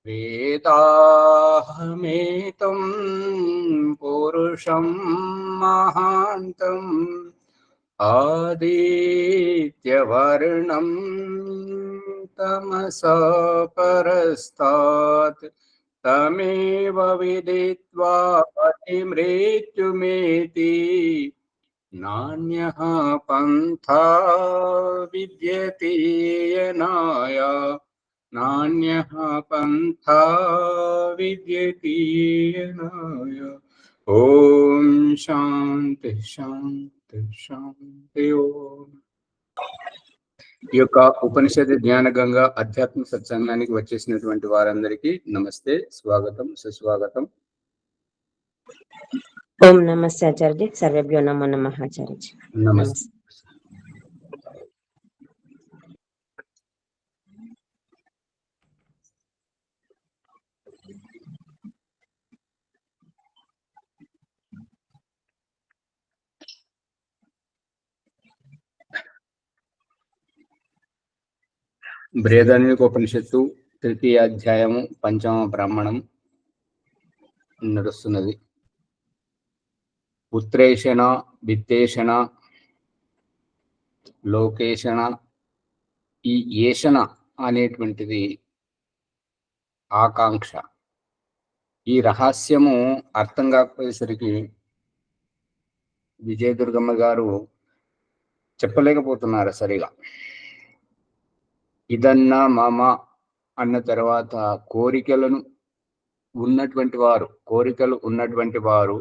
వేదాహమేతం పురుషం మహాంతం ఆదిత్యవర్ణం తమసా పరస్తాత్ తమేవ విదిత్వా మృత్యుమేతి నాన్యః పంథా విద్యతే యనాయ నాన్యః పంథా విద్యతే యనాయ. ఓం శాంతి శాంతి శాంతి. ఓం. ఈ యొక్క ఉపనిషత్ జ్ఞాన గంగా ఆధ్యాత్మిక సత్సంగానికి వచ్చేసినటువంటి వారందరికీ నమస్తే, స్వాగతం, సుస్వాగతం. ఓం నమస్తే ఆచార్య. సర్వేభ్యో నమో నమః ఆచార్య. నమస్తే. బృహదారణ్యకోపనిషత్తు 3వ అధ్యాయము 5వ బ్రాహ్మణం నడుస్తున్నది. పుత్రేషణ, విత్తేషణ, లోకేషణ. ఈ ఏషణ అనేటువంటిది ఆకాంక్ష. ఈ రహస్యము అర్థం కాకపోయేసరికి విజయదుర్గమ్మ గారు చెప్పలేకపోతున్నారు సరిగా. ఇదన్నా మామ అన్న తర్వాత కోరికలు ఉన్నటువంటి వారు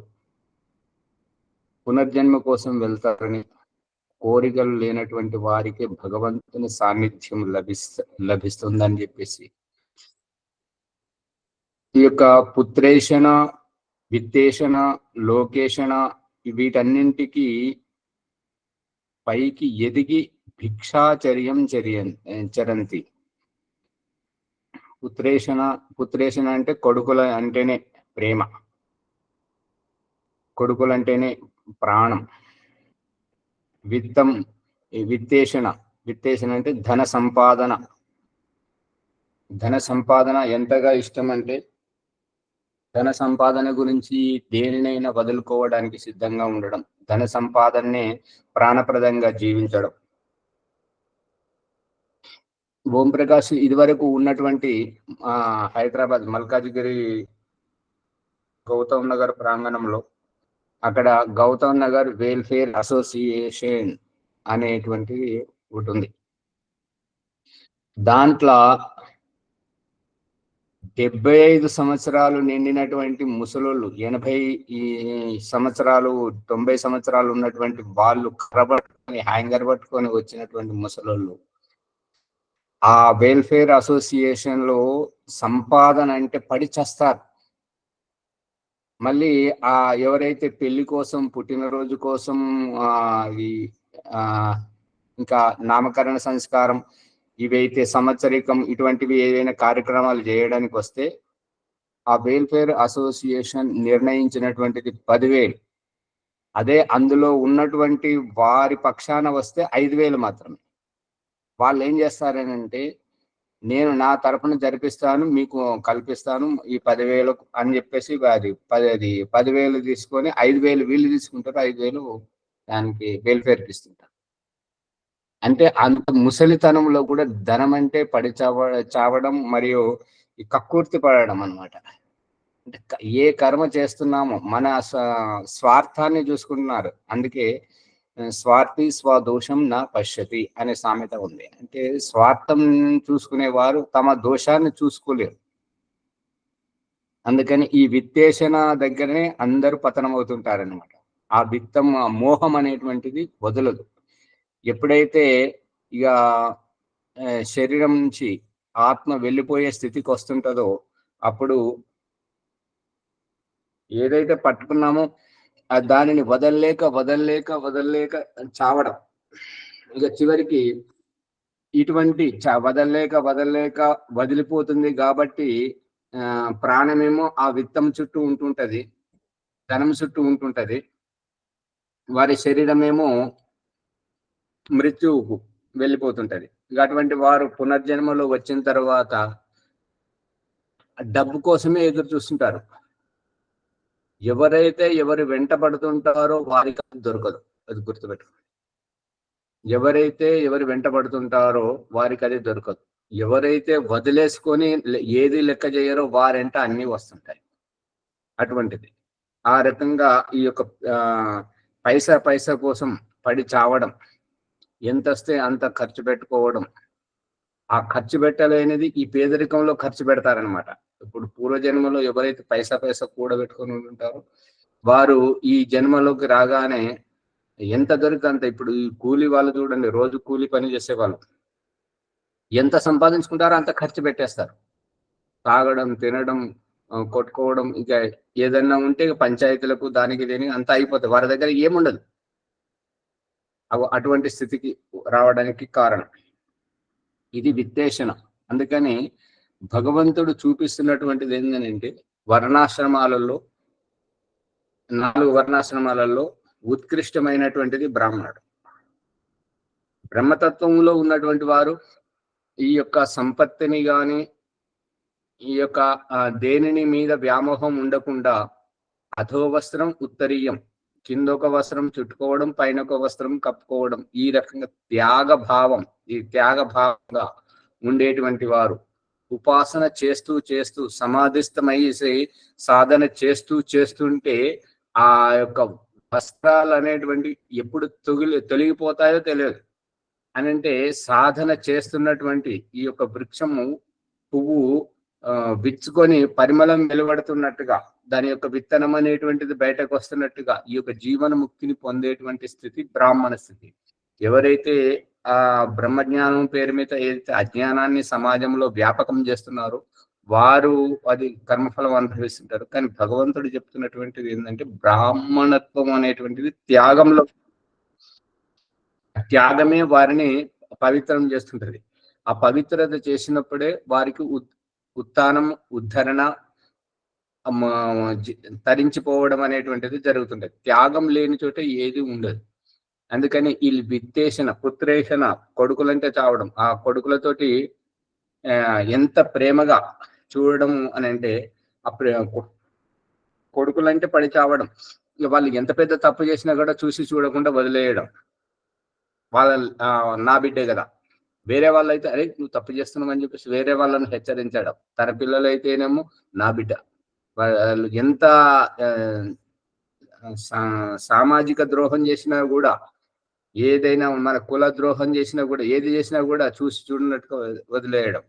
పునర్జన్మ కోసం వెళ్తారని, కోరికలు లేనటువంటి వారికి భగవంతుని సాన్నిధ్యం లభిస్తుందని చెప్పేసి ఈ యొక్క పుత్రేషణ, విత్తేషణ, లోకేషణ వీటన్నింటికి పైకి ఎదిగి భిక్షాచర్యం చరంతి. పుత్రేషణ అంటే కొడుకుల అంటేనే ప్రేమ, కొడుకులంటేనే ప్రాణం. విత్తేషణ అంటే ధన సంపాదన ఎంతగా ఇష్టం అంటే ధన సంపాదన గురించి దేనినైనా వదులుకోవడానికి సిద్ధంగా ఉండడం, ధన సంపాదనే ప్రాణప్రదంగా జీవించడం. ఓం ప్రకాష్ ఇదివరకు ఉన్నటువంటి హైదరాబాద్ మల్కాజ్గిరి గౌతమ్ నగర్ ప్రాంగణంలో అక్కడ గౌతమ్ నగర్ వెల్ఫేర్ అసోసియేషన్ అనేటువంటిది ఒకటి ఉంది. దాంట్లో 75 సంవత్సరాలు నిండినటువంటి ముసలోళ్ళు, 80 సంవత్సరాలు 90 సంవత్సరాలు ఉన్నటువంటి వాళ్ళు కర్రబట్టుకొని హ్యాంగర్ పట్టుకొని వచ్చినటువంటి ముసలోళ్ళు ఆ వెల్ఫేర్ అసోసియేషన్ లో సంపాదన అంటే పడి చస్తారు. మళ్ళీ ఎవరైతే పెళ్లి కోసం, పుట్టినరోజు కోసం, ఇంకా నామకరణ సంస్కారం, ఇవైతే సంవత్సరికం, ఇటువంటివి ఏదైనా కార్యక్రమాలు చేయడానికి వస్తే ఆ వెల్ఫేర్ అసోసియేషన్ నిర్ణయించినటువంటిది 10,000. అదే అందులో ఉన్నటువంటి వారి పక్షాన వస్తే 5,000 మాత్రమే. వాళ్ళు ఏం చేస్తారనంటే, నేను నా తరపున జరిపిస్తాను, మీకు కల్పిస్తాను ఈ 10,000 అని చెప్పేసి 10,000 తీసుకొని 5,000 వీళ్ళు తీసుకుంటారు, 5,000 దానికి వెల్ఫేర్కి ఇస్తుంటారు. అంటే అంత ముసలితనంలో కూడా ధనం అంటే పడి చావడం మరియు ఈ కక్కుర్తి పడడం అన్నమాట. అంటే ఏ కర్మ చేస్తున్నామో మన స్వార్థాన్ని చూసుకుంటున్నారు. అందుకే స్వార్థి స్వదోషం నా పశ్యతి అనే సామెత ఉంది. అంటే స్వార్థం చూసుకునేవారు తమ దోషాన్ని చూసుకోలేరు. అందుకని ఈ విత్తేషణ దగ్గరనే అందరూ పతనం అవుతుంటారనమాట. ఆ విత్తం, ఆ మోహం అనేటువంటిది వదలదు. ఎప్పుడైతే ఇక శరీరం నుంచి ఆత్మ వెళ్ళిపోయే స్థితికి వస్తుంటుందో అప్పుడు ఏదైతే పట్టుకున్నామో దానిని వదల్లేక చావడం. ఇక చివరికి ఇటువంటి వదల్లేక వదిలిపోతుంది. కాబట్టి ప్రాణమేమో ఆ విత్తం చుట్టూ ఉంటుంటది, ధనం చుట్టూ ఉంటుంటది. వారి శరీరమేమో మృత్యువుకు వెళ్ళిపోతుంటది. ఇక అటువంటి వారు పునర్జన్మలో వచ్చిన తర్వాత డబ్బు కోసమే ఎదురు చూస్తుంటారు. ఎవరైతే ఎవరు వెంటబడుతుంటారో వారికి అది దొరకదు. అది గుర్తుపెట్టుకోండి. ఎవరైతే ఎవరు వెంటబడుతుంటారో వారికి అది దొరకదు. ఎవరైతే వదిలేసుకొని ఏది లెక్క చేయరో వారెంట అన్ని వస్తుంటాయి. అటువంటిది. ఆ రకంగా ఈ యొక్క పైసా కోసం పడి చావడం, ఎంతొస్తే అంత ఖర్చు పెట్టుకోవడం, ఆ ఖర్చు పెట్టలేనిది ఈ పేదరికంలో ఖర్చు పెడతారనమాట. ఇప్పుడు పూర్వజన్మలో ఎవరైతే పైసా కూడబెట్టుకొని ఉంటారో వారు ఈ జన్మలోకి రాగానే ఎంత దొరికితే అంత. ఇప్పుడు ఈ కూలి వాళ్ళు చూడండి, రోజు కూలి పని చేసే వాళ్ళు ఎంత సంపాదించుకుంటారో అంత ఖర్చు పెట్టేస్తారు. తాగడం, తినడం, కొట్టుకోవడం, ఇంకా ఏదన్నా ఉంటే పంచాయతీలకు దానికి దీనికి అంతా అయిపోతుంది. వారి దగ్గర ఏముండదు. అటువంటి స్థితికి రావడానికి కారణం ఇది విత్తేషణ. అందుకని భగవంతుడు చూపిస్తున్నటువంటిది ఏంటంటే వర్ణాశ్రమాలలో 4 వర్ణాశ్రమాలలో ఉత్కృష్టమైనటువంటిది బ్రాహ్మణుడు. బ్రహ్మతత్వంలో ఉన్నటువంటి వారు ఈ యొక్క సంపత్తిని గాని ఈ యొక్క దేనిని మీద వ్యామోహం ఉండకుండా అధోవస్త్రం ఉత్తరీయం, కింద ఒక వస్త్రం చుట్టుకోవడం, పైన ఒక వస్త్రం కప్పుకోవడం, ఈ రకంగా ఈ త్యాగ భావంగా ఉండేటువంటి వారు ఉపాసన చేస్తూ సమాధిస్థమయ్యేసి సాధన చేస్తుంటే ఆ యొక్క వస్త్రాలు అనేటువంటి ఎప్పుడు తొలగిపోతాయో తెలియదు. అని అంటే సాధన చేస్తున్నటువంటి ఈ యొక్క వృక్షము పువ్వు విచ్చుకొని పరిమళం వెలువడుతున్నట్టుగా, దాని యొక్క విత్తనం అనేటువంటిది బయటకు వస్తున్నట్టుగా ఈ యొక్క జీవన ముక్తిని పొందేటువంటి స్థితి బ్రాహ్మణ స్థితి. ఎవరైతే ఆ బ్రహ్మజ్ఞానం పేరు మీద ఏదైతే అజ్ఞానాన్ని సమాజంలో వ్యాపకం చేస్తున్నారో వారు అది కర్మఫలం అనుభవిస్తుంటారు. కానీ భగవంతుడు చెప్తున్నటువంటిది ఏంటంటే బ్రాహ్మణత్వం అనేటువంటిది త్యాగమే వారిని పవిత్రం చేస్తుంటది. ఆ పవిత్రత చేసినప్పుడే వారికి ఉత్థానం, ఉద్ధరణ, తరించిపోవడం అనేటువంటిది జరుగుతుంటది. త్యాగం లేని చోట ఏది ఉండదు. అందుకని ఈ విత్తేషణ, పుత్రేషణ, కొడుకులంటే చావడం, ఆ కొడుకులతోటి ఎంత ప్రేమగా చూడడం అని అంటే కొడుకులంటే పడి చావడం, వాళ్ళు ఎంత పెద్ద తప్పు చేసినా కూడా చూసి చూడకుండా వదిలేయడం. వాళ్ళ నా బిడ్డే కదా, వేరే వాళ్ళైతే అరే నువ్వు తప్పు చేస్తున్నావు అని చెప్పేసి వేరే వాళ్ళని హెచ్చరించడం. తన పిల్లలు అయితేనేమో నా బిడ్డ. వాళ్ళు ఎంత సామాజిక ద్రోహం చేసినా కూడా, ఏదైనా మన కుల ద్రోహం చేసినా కూడా, ఏది చేసినా కూడా చూసి చూడనట్టుగా వదిలేయడం.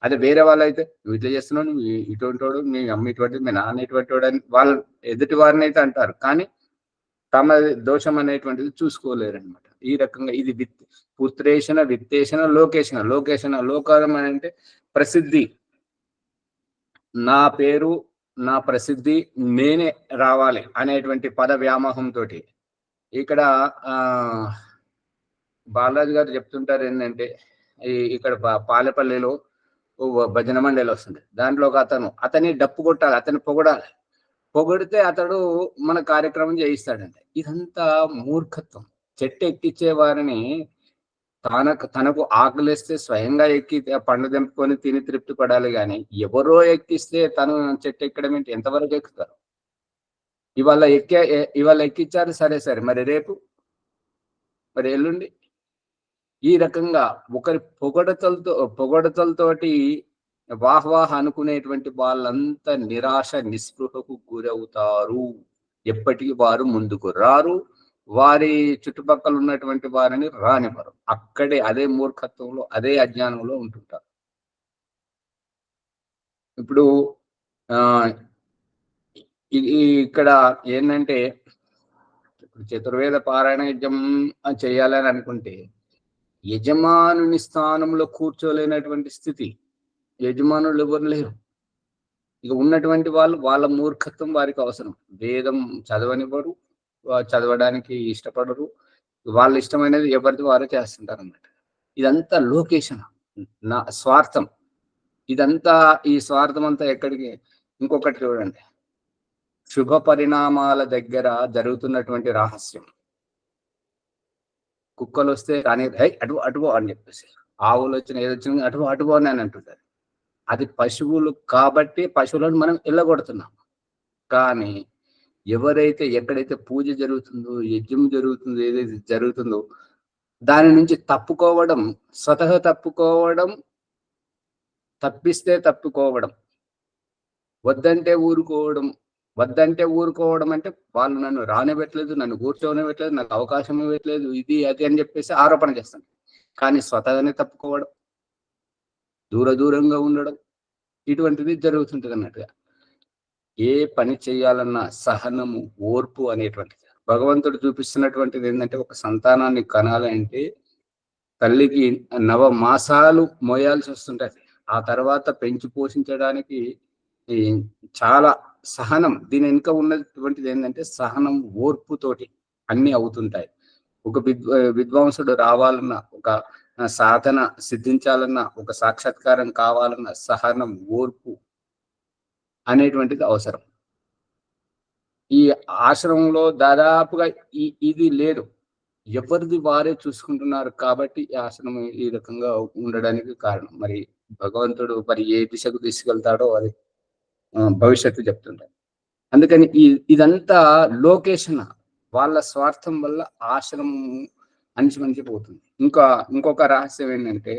అదే వేరే వాళ్ళైతే నువ్వు ఇట్లా చేస్తున్నావు, నువ్వు ఇటువంటి వాడు, నీ అమ్మ ఇటువంటి, మీ నాన్న ఇటువంటి వాడు అని వాళ్ళు ఎదుటి వారిని అయితే అంటారు. కానీ తమ దోషం అనేటువంటిది చూసుకోలేరు అనమాట. ఈ రకంగా ఇది పుత్రేషణ, విత్తేషణ, లోకేషణ. లోకం అని అంటే ప్రసిద్ధి, నా పేరు, నా ప్రసిద్ధి నేనే రావాలి అనేటువంటి పద వ్యామోహంతో. ఇక్కడ బాలాజీ గారు చెప్తుంటారు ఏంటంటే, ఇక్కడ పాలెపల్లిలో భజన మండలి వస్తుంది. దాంట్లో ఒక అతని డప్పు కొట్టాలి, అతన్ని పొగిడితే అతడు మన కార్యక్రమం చేయిస్తాడంటే ఇదంతా మూర్ఖత్వం. చెట్టు ఎక్కించే వారిని తనకు ఆకలిస్తే స్వయంగా ఎక్కి పండు తెంపుకొని తిని తృప్తి పడాలి. కానీ ఎవరో ఎక్కిస్తే తను చెట్టు ఎక్కడం ఏంటి? ఎంతవరకు ఎక్కుతారు? ఇవాళ ఎక్కించారు, సరే, మరి రేపు, మరి ఎల్లుండి. ఈ రకంగా ఒకరి పొగడతలతోటి వాహ్ అనుకునేటువంటి వాళ్ళంతా నిరాశ, నిస్పృహకు గురవుతారు. ఎప్పటికీ వారు ముందుకు రారు, వారి చుట్టుపక్కల ఉన్నటువంటి వారిని రానివ్వరు. అక్కడే అదే మూర్ఖత్వంలో, అదే అజ్ఞానంలో ఉంటుంటారు. ఇప్పుడు ఇక్కడ ఏంటంటే, చతుర్వేద పారాయణ యజ్ఞం చేయాలని అనుకుంటే యజమానుని స్థానంలో కూర్చోలేనటువంటి స్థితి. యజమానులు ఎవరు లేరు. ఇక ఉన్నటువంటి వాళ్ళ మూర్ఖత్వం వారికి అవసరం. వేదం చదవనివ్వరు, చదవడానికి ఇష్టపడరు. వాళ్ళ ఇష్టమైనది ఎవరిది వారే చేస్తుంటారు అన్నమాట. ఇదంతా లోకేషన్, నా స్వార్థం. ఇదంతా ఈ స్వార్థం అంతా ఎక్కడికి? ఇంకొకటి చూడండి, శుభ పరిణామాల దగ్గర జరుగుతున్నటువంటి రహస్యం. కుక్కలు వస్తే కానీ అటు అని చెప్పేసి, ఆవులు వచ్చిన ఏదొచ్చిన అటు అని అంటుంటారు. అది పశువులు కాబట్టి పశువులను మనం వెళ్ళగొడుతున్నాం. కానీ ఎవరైతే ఎక్కడైతే పూజ జరుగుతుందో, యజ్ఞం జరుగుతుందో, ఏదైతే జరుగుతుందో దాని నుంచి తప్పుకోవడం, స్వతహా తప్పుకోవడం, తప్పిస్తే తప్పుకోవడం, వద్దంటే ఊరుకోవడం. వద్దంటే ఊరుకోవడం అంటే వాళ్ళు నన్ను రానివ్వట్లేదు, నన్ను కూర్చోనివ్వట్లేదు, నాకు అవకాశం ఇవ్వట్లేదు, ఇది అది అని చెప్పేసి ఆరోపణ చేస్తాను. కానీ స్వతహానే తప్పుకోవడం, దూరంగా ఉండడం, ఇటువంటిది జరుగుతుంటది అన్నట్టుగా. ఏ పని చేయాలన్నా సహనము, ఓర్పు అనేటువంటిది భగవంతుడు చూపిస్తున్నటువంటిది ఏంటంటే, ఒక సంతానాన్ని కనాలంటే తల్లికి నవమాసాలు మోయాల్సి వస్తుంటది. ఆ తర్వాత పెంచి పోషించడానికి ఈ చాలా సహనం, దీని వెనుక ఉన్నటువంటిది ఏంటంటే సహనం, ఓర్పుతోటి అన్ని అవుతుంటాయి. ఒక విద్వాంసుడు రావాలన్నా, ఒక సాధన సిద్ధించాలన్నా, ఒక సాక్షాత్కారం కావాలన్నా సహనం, ఓర్పు అనేటువంటిది అవసరం. ఈ ఆశ్రమంలో దాదాపుగా ఇది లేదు. ఎవరిది వారే చూసుకుంటున్నారు కాబట్టి ఈ ఆశ్రమం ఈ రకంగా ఉండడానికి కారణం. మరి భగవంతుడు మరి ఏ దిశకు తీసుకెళ్తాడో అది భవిష్యత్తు చెప్తుంటాడు. అందుకని ఇదంతా లోకేషణ, వాళ్ళ స్వార్థం వల్ల ఆశ్రమం మంచి పోతుంది. ఇంకొక రహస్యం ఏంటంటే,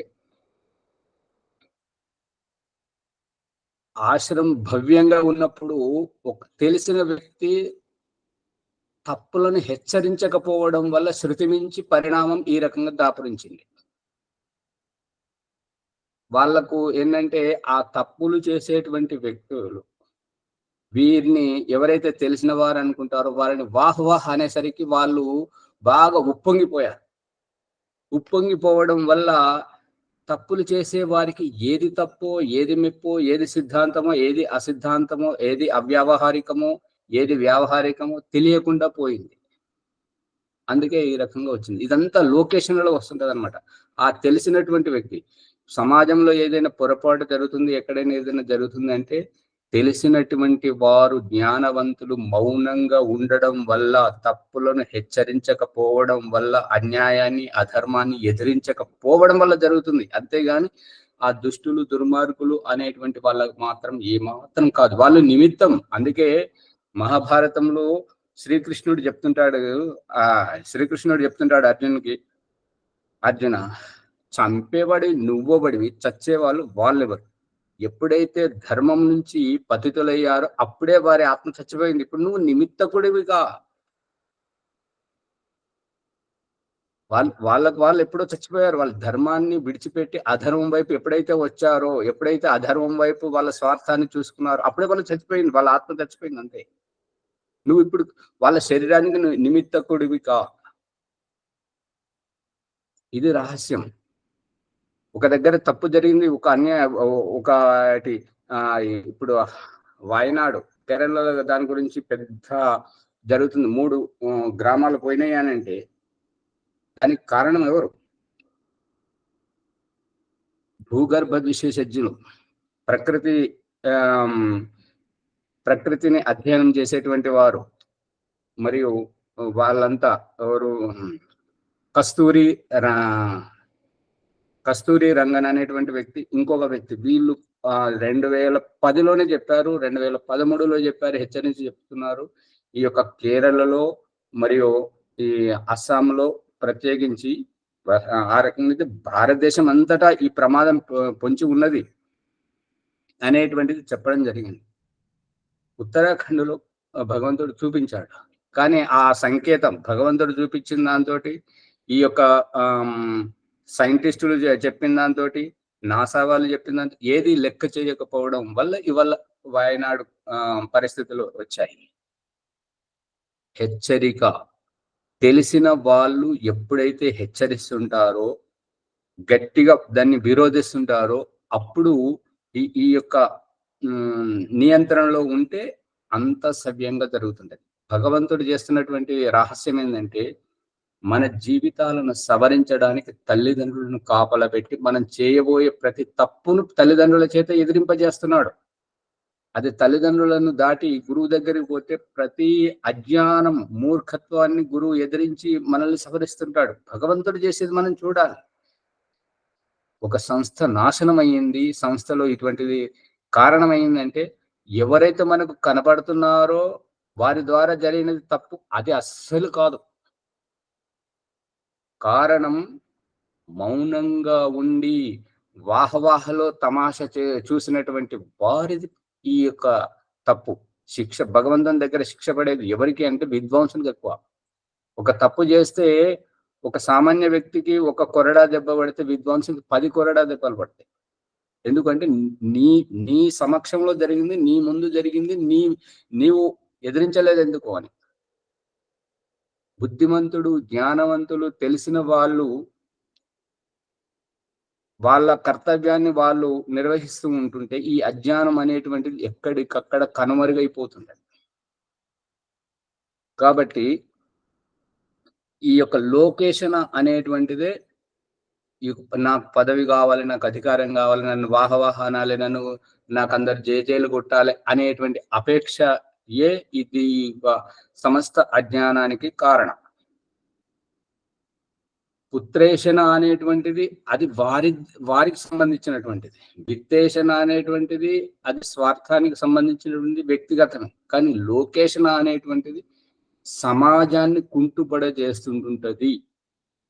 ఆశ్రమం భవ్యంగా ఉన్నప్పుడు ఒక తెలిసిన వ్యక్తి తప్పులను హెచ్చరించకపోవడం వల్ల శృతి మించి పరిణామం ఈ రకంగా దాపురించింది. వాళ్లకు ఏంటంటే ఆ తప్పులు చేసేటువంటి వ్యక్తులు వీరిని ఎవరైతే తెలిసిన వారు అనుకుంటారో వారిని వాహ్ అనేసరికి వాళ్ళు బాగా ఉప్పొంగిపోయారు. ఉప్పొంగిపోవడం వల్ల తప్పులు చేసే వారికి ఏది తప్పో, ఏది మెప్పో, ఏది సిద్ధాంతమో, ఏది అసిద్ధాంతమో, ఏది అవ్యావహారికమో, ఏది వ్యావహారికమో తెలియకుండా పోయింది. అందుకే ఈ రకంగా వచ్చింది. ఇదంతా లొకేషన్లలో వస్తుంటది అనమాట. ఆ తెలిసినటువంటి వ్యక్తి సమాజంలో ఏదైనా పొరపాటు జరుగుతుంది, ఎక్కడైనా ఏదైనా జరుగుతుంది అంటే తెలిసినటువంటి వారు జ్ఞానవంతులు మౌనంగా ఉండడం వల్ల, తప్పులను హెచ్చరించకపోవడం వల్ల, అన్యాయాన్ని అధర్మాన్ని ఎదిరించకపోవడం వల్ల జరుగుతుంది. అంతేగాని ఆ దుష్టులు, దుర్మార్గులు అనేటువంటి వాళ్ళకు మాత్రం ఏమాత్రం కాదు, వాళ్ళు నిమిత్తం. అందుకే మహాభారతంలో శ్రీకృష్ణుడు చెప్తుంటాడు అర్జునుకి, అర్జున, చంపేవాడి నువ్వోబడివి, చచ్చేవాళ్ళు వాళ్ళెవరు? ఎప్పుడైతే ధర్మం నుంచి పతితులయ్యారో అప్పుడే వారి ఆత్మ చచ్చిపోయింది. ఇప్పుడు నువ్వు నిమిత్తకుడివిగా. వాళ్ళు ఎప్పుడో చచ్చిపోయారు. వాళ్ళ ధర్మాన్ని విడిచిపెట్టి అధర్మం వైపు ఎప్పుడైతే వచ్చారో, ఎప్పుడైతే అధర్మం వైపు వాళ్ళ స్వార్థాన్ని చూసుకున్నారో అప్పుడే వాళ్ళు చచ్చిపోయింది, వాళ్ళ ఆత్మ చచ్చిపోయింది అంతే. నువ్వు ఇప్పుడు వాళ్ళ శరీరానికి నిమిత్తకుడివిగా. ఇది రహస్యం. ఒక దగ్గర తప్పు జరిగింది, ఒకటి ఇప్పుడు వాయనాడు కేరళలో దాని గురించి పెద్ద జరుగుతుంది. 3 గ్రామాలు పోయినాయి అని అంటే దానికి కారణం ఎవరు? భూగర్భ విశేషజ్ఞులు, ప్రకృతిని అధ్యయనం చేసేటువంటి వారు. మరియు వాళ్ళంతా ఎవరు? కస్తూరి రంగన్ అనేటువంటి వ్యక్తి, ఇంకొక వ్యక్తి. వీళ్ళు 2010లోనే చెప్పారు, 2013లో చెప్పారు, హెచ్చరించి చెప్తున్నారు. ఈ యొక్క కేరళలో మరియు ఈ అస్సాంలో ప్రత్యేకించి ఆ రకంగా భారతదేశం అంతటా ఈ ప్రమాదం పొంచి ఉన్నది అనేటువంటిది చెప్పడం జరిగింది. ఉత్తరాఖండ్లో భగవంతుడు చూపించాడు. కానీ ఆ సంకేతం భగవంతుడు చూపించిన దాంతో, ఈ యొక్క సైంటిస్టులు చెప్పిన దాంతో, నాసా వాళ్ళు చెప్పిన దాంతో ఏది లెక్క చేయకపోవడం వల్ల ఇవాళ వాయనాడు పరిస్థితులు వచ్చాయి. హెచ్చరిక, తెలిసిన వాళ్ళు ఎప్పుడైతే హెచ్చరిస్తుంటారో, గట్టిగా దాన్ని విరోధిస్తుంటారో అప్పుడు ఈ యొక్క నియంత్రణలో ఉంటే అంత సవ్యంగా జరుగుతుంటది. భగవంతుడు చేస్తున్నటువంటి రహస్యం ఏంటంటే, మన జీవితాలను సవరించడానికి తల్లిదండ్రులను కాపలా పెట్టి మనం చేయబోయే ప్రతి తప్పును తల్లిదండ్రుల చేత ఎదిరింపజేస్తున్నాడు. అది తల్లిదండ్రులను దాటి గురువు దగ్గరికి పోతే ప్రతి అజ్ఞానం, మూర్ఖత్వాన్ని గురువు ఎదిరించి మనల్ని సవరిస్తుంటాడు. భగవంతుడు చేసేది మనం చూడాలి. ఒక సంస్థ నాశనం అయ్యింది, సంస్థలో ఇటువంటిది కారణమైందంటే ఎవరైతే మనకు కనపడుతున్నారో వారి ద్వారా జరిగినది తప్పు. అది అస్సలు కాదు. కారణం మౌనంగా ఉండి వాహవాహలో తమాషా చూసినటువంటి వారిది ఈ యొక్క తప్పు. శిక్ష భగవంతుని దగ్గర శిక్ష పడేది ఎవరికి అంటే విద్వాంసునికి ఎక్కువ. ఒక తప్పు చేస్తే ఒక సామాన్య వ్యక్తికి ఒక కొరడా దెబ్బ పడితే విద్వాంసునికి 10 కొరడా దెబ్బలు పడతాయి. ఎందుకంటే నీ నీ సమక్షంలో జరిగింది, నీ ముందు జరిగింది, నీవు ఎదిరించలేదు ఎందుకు అని. బుద్ధిమంతుడు, జ్ఞానవంతులు, తెలిసిన వాళ్ళు వాళ్ళ కర్తవ్యాన్ని వాళ్ళు నిర్వహిస్తూ ఉంటుంటే ఈ అజ్ఞానం అనేటువంటిది ఎక్కడికక్కడ కనుమరుగైపోతుంది. కాబట్టి ఈ యొక్క లోకేషణ అనేటువంటిదే నాకు పదవి కావాలి, నాకు అధికారం కావాలి, నన్ను వాహవాహ అనాలి, నాకు అందరు జేజేలు కొట్టాలి అనేటువంటి అపేక్ష ఇది సమస్త అజ్ఞానానికి కారణం. పుత్రేషణ అనేటువంటిది అది వారికి సంబంధించినటువంటిది. విత్తేషణ అనేటువంటిది అది స్వార్థానికి సంబంధించినటువంటి వ్యక్తిగతమే. కానీ లోకేషణ అనేటువంటిది సమాజాన్ని కుంటుపడజేస్తుంటుంటది.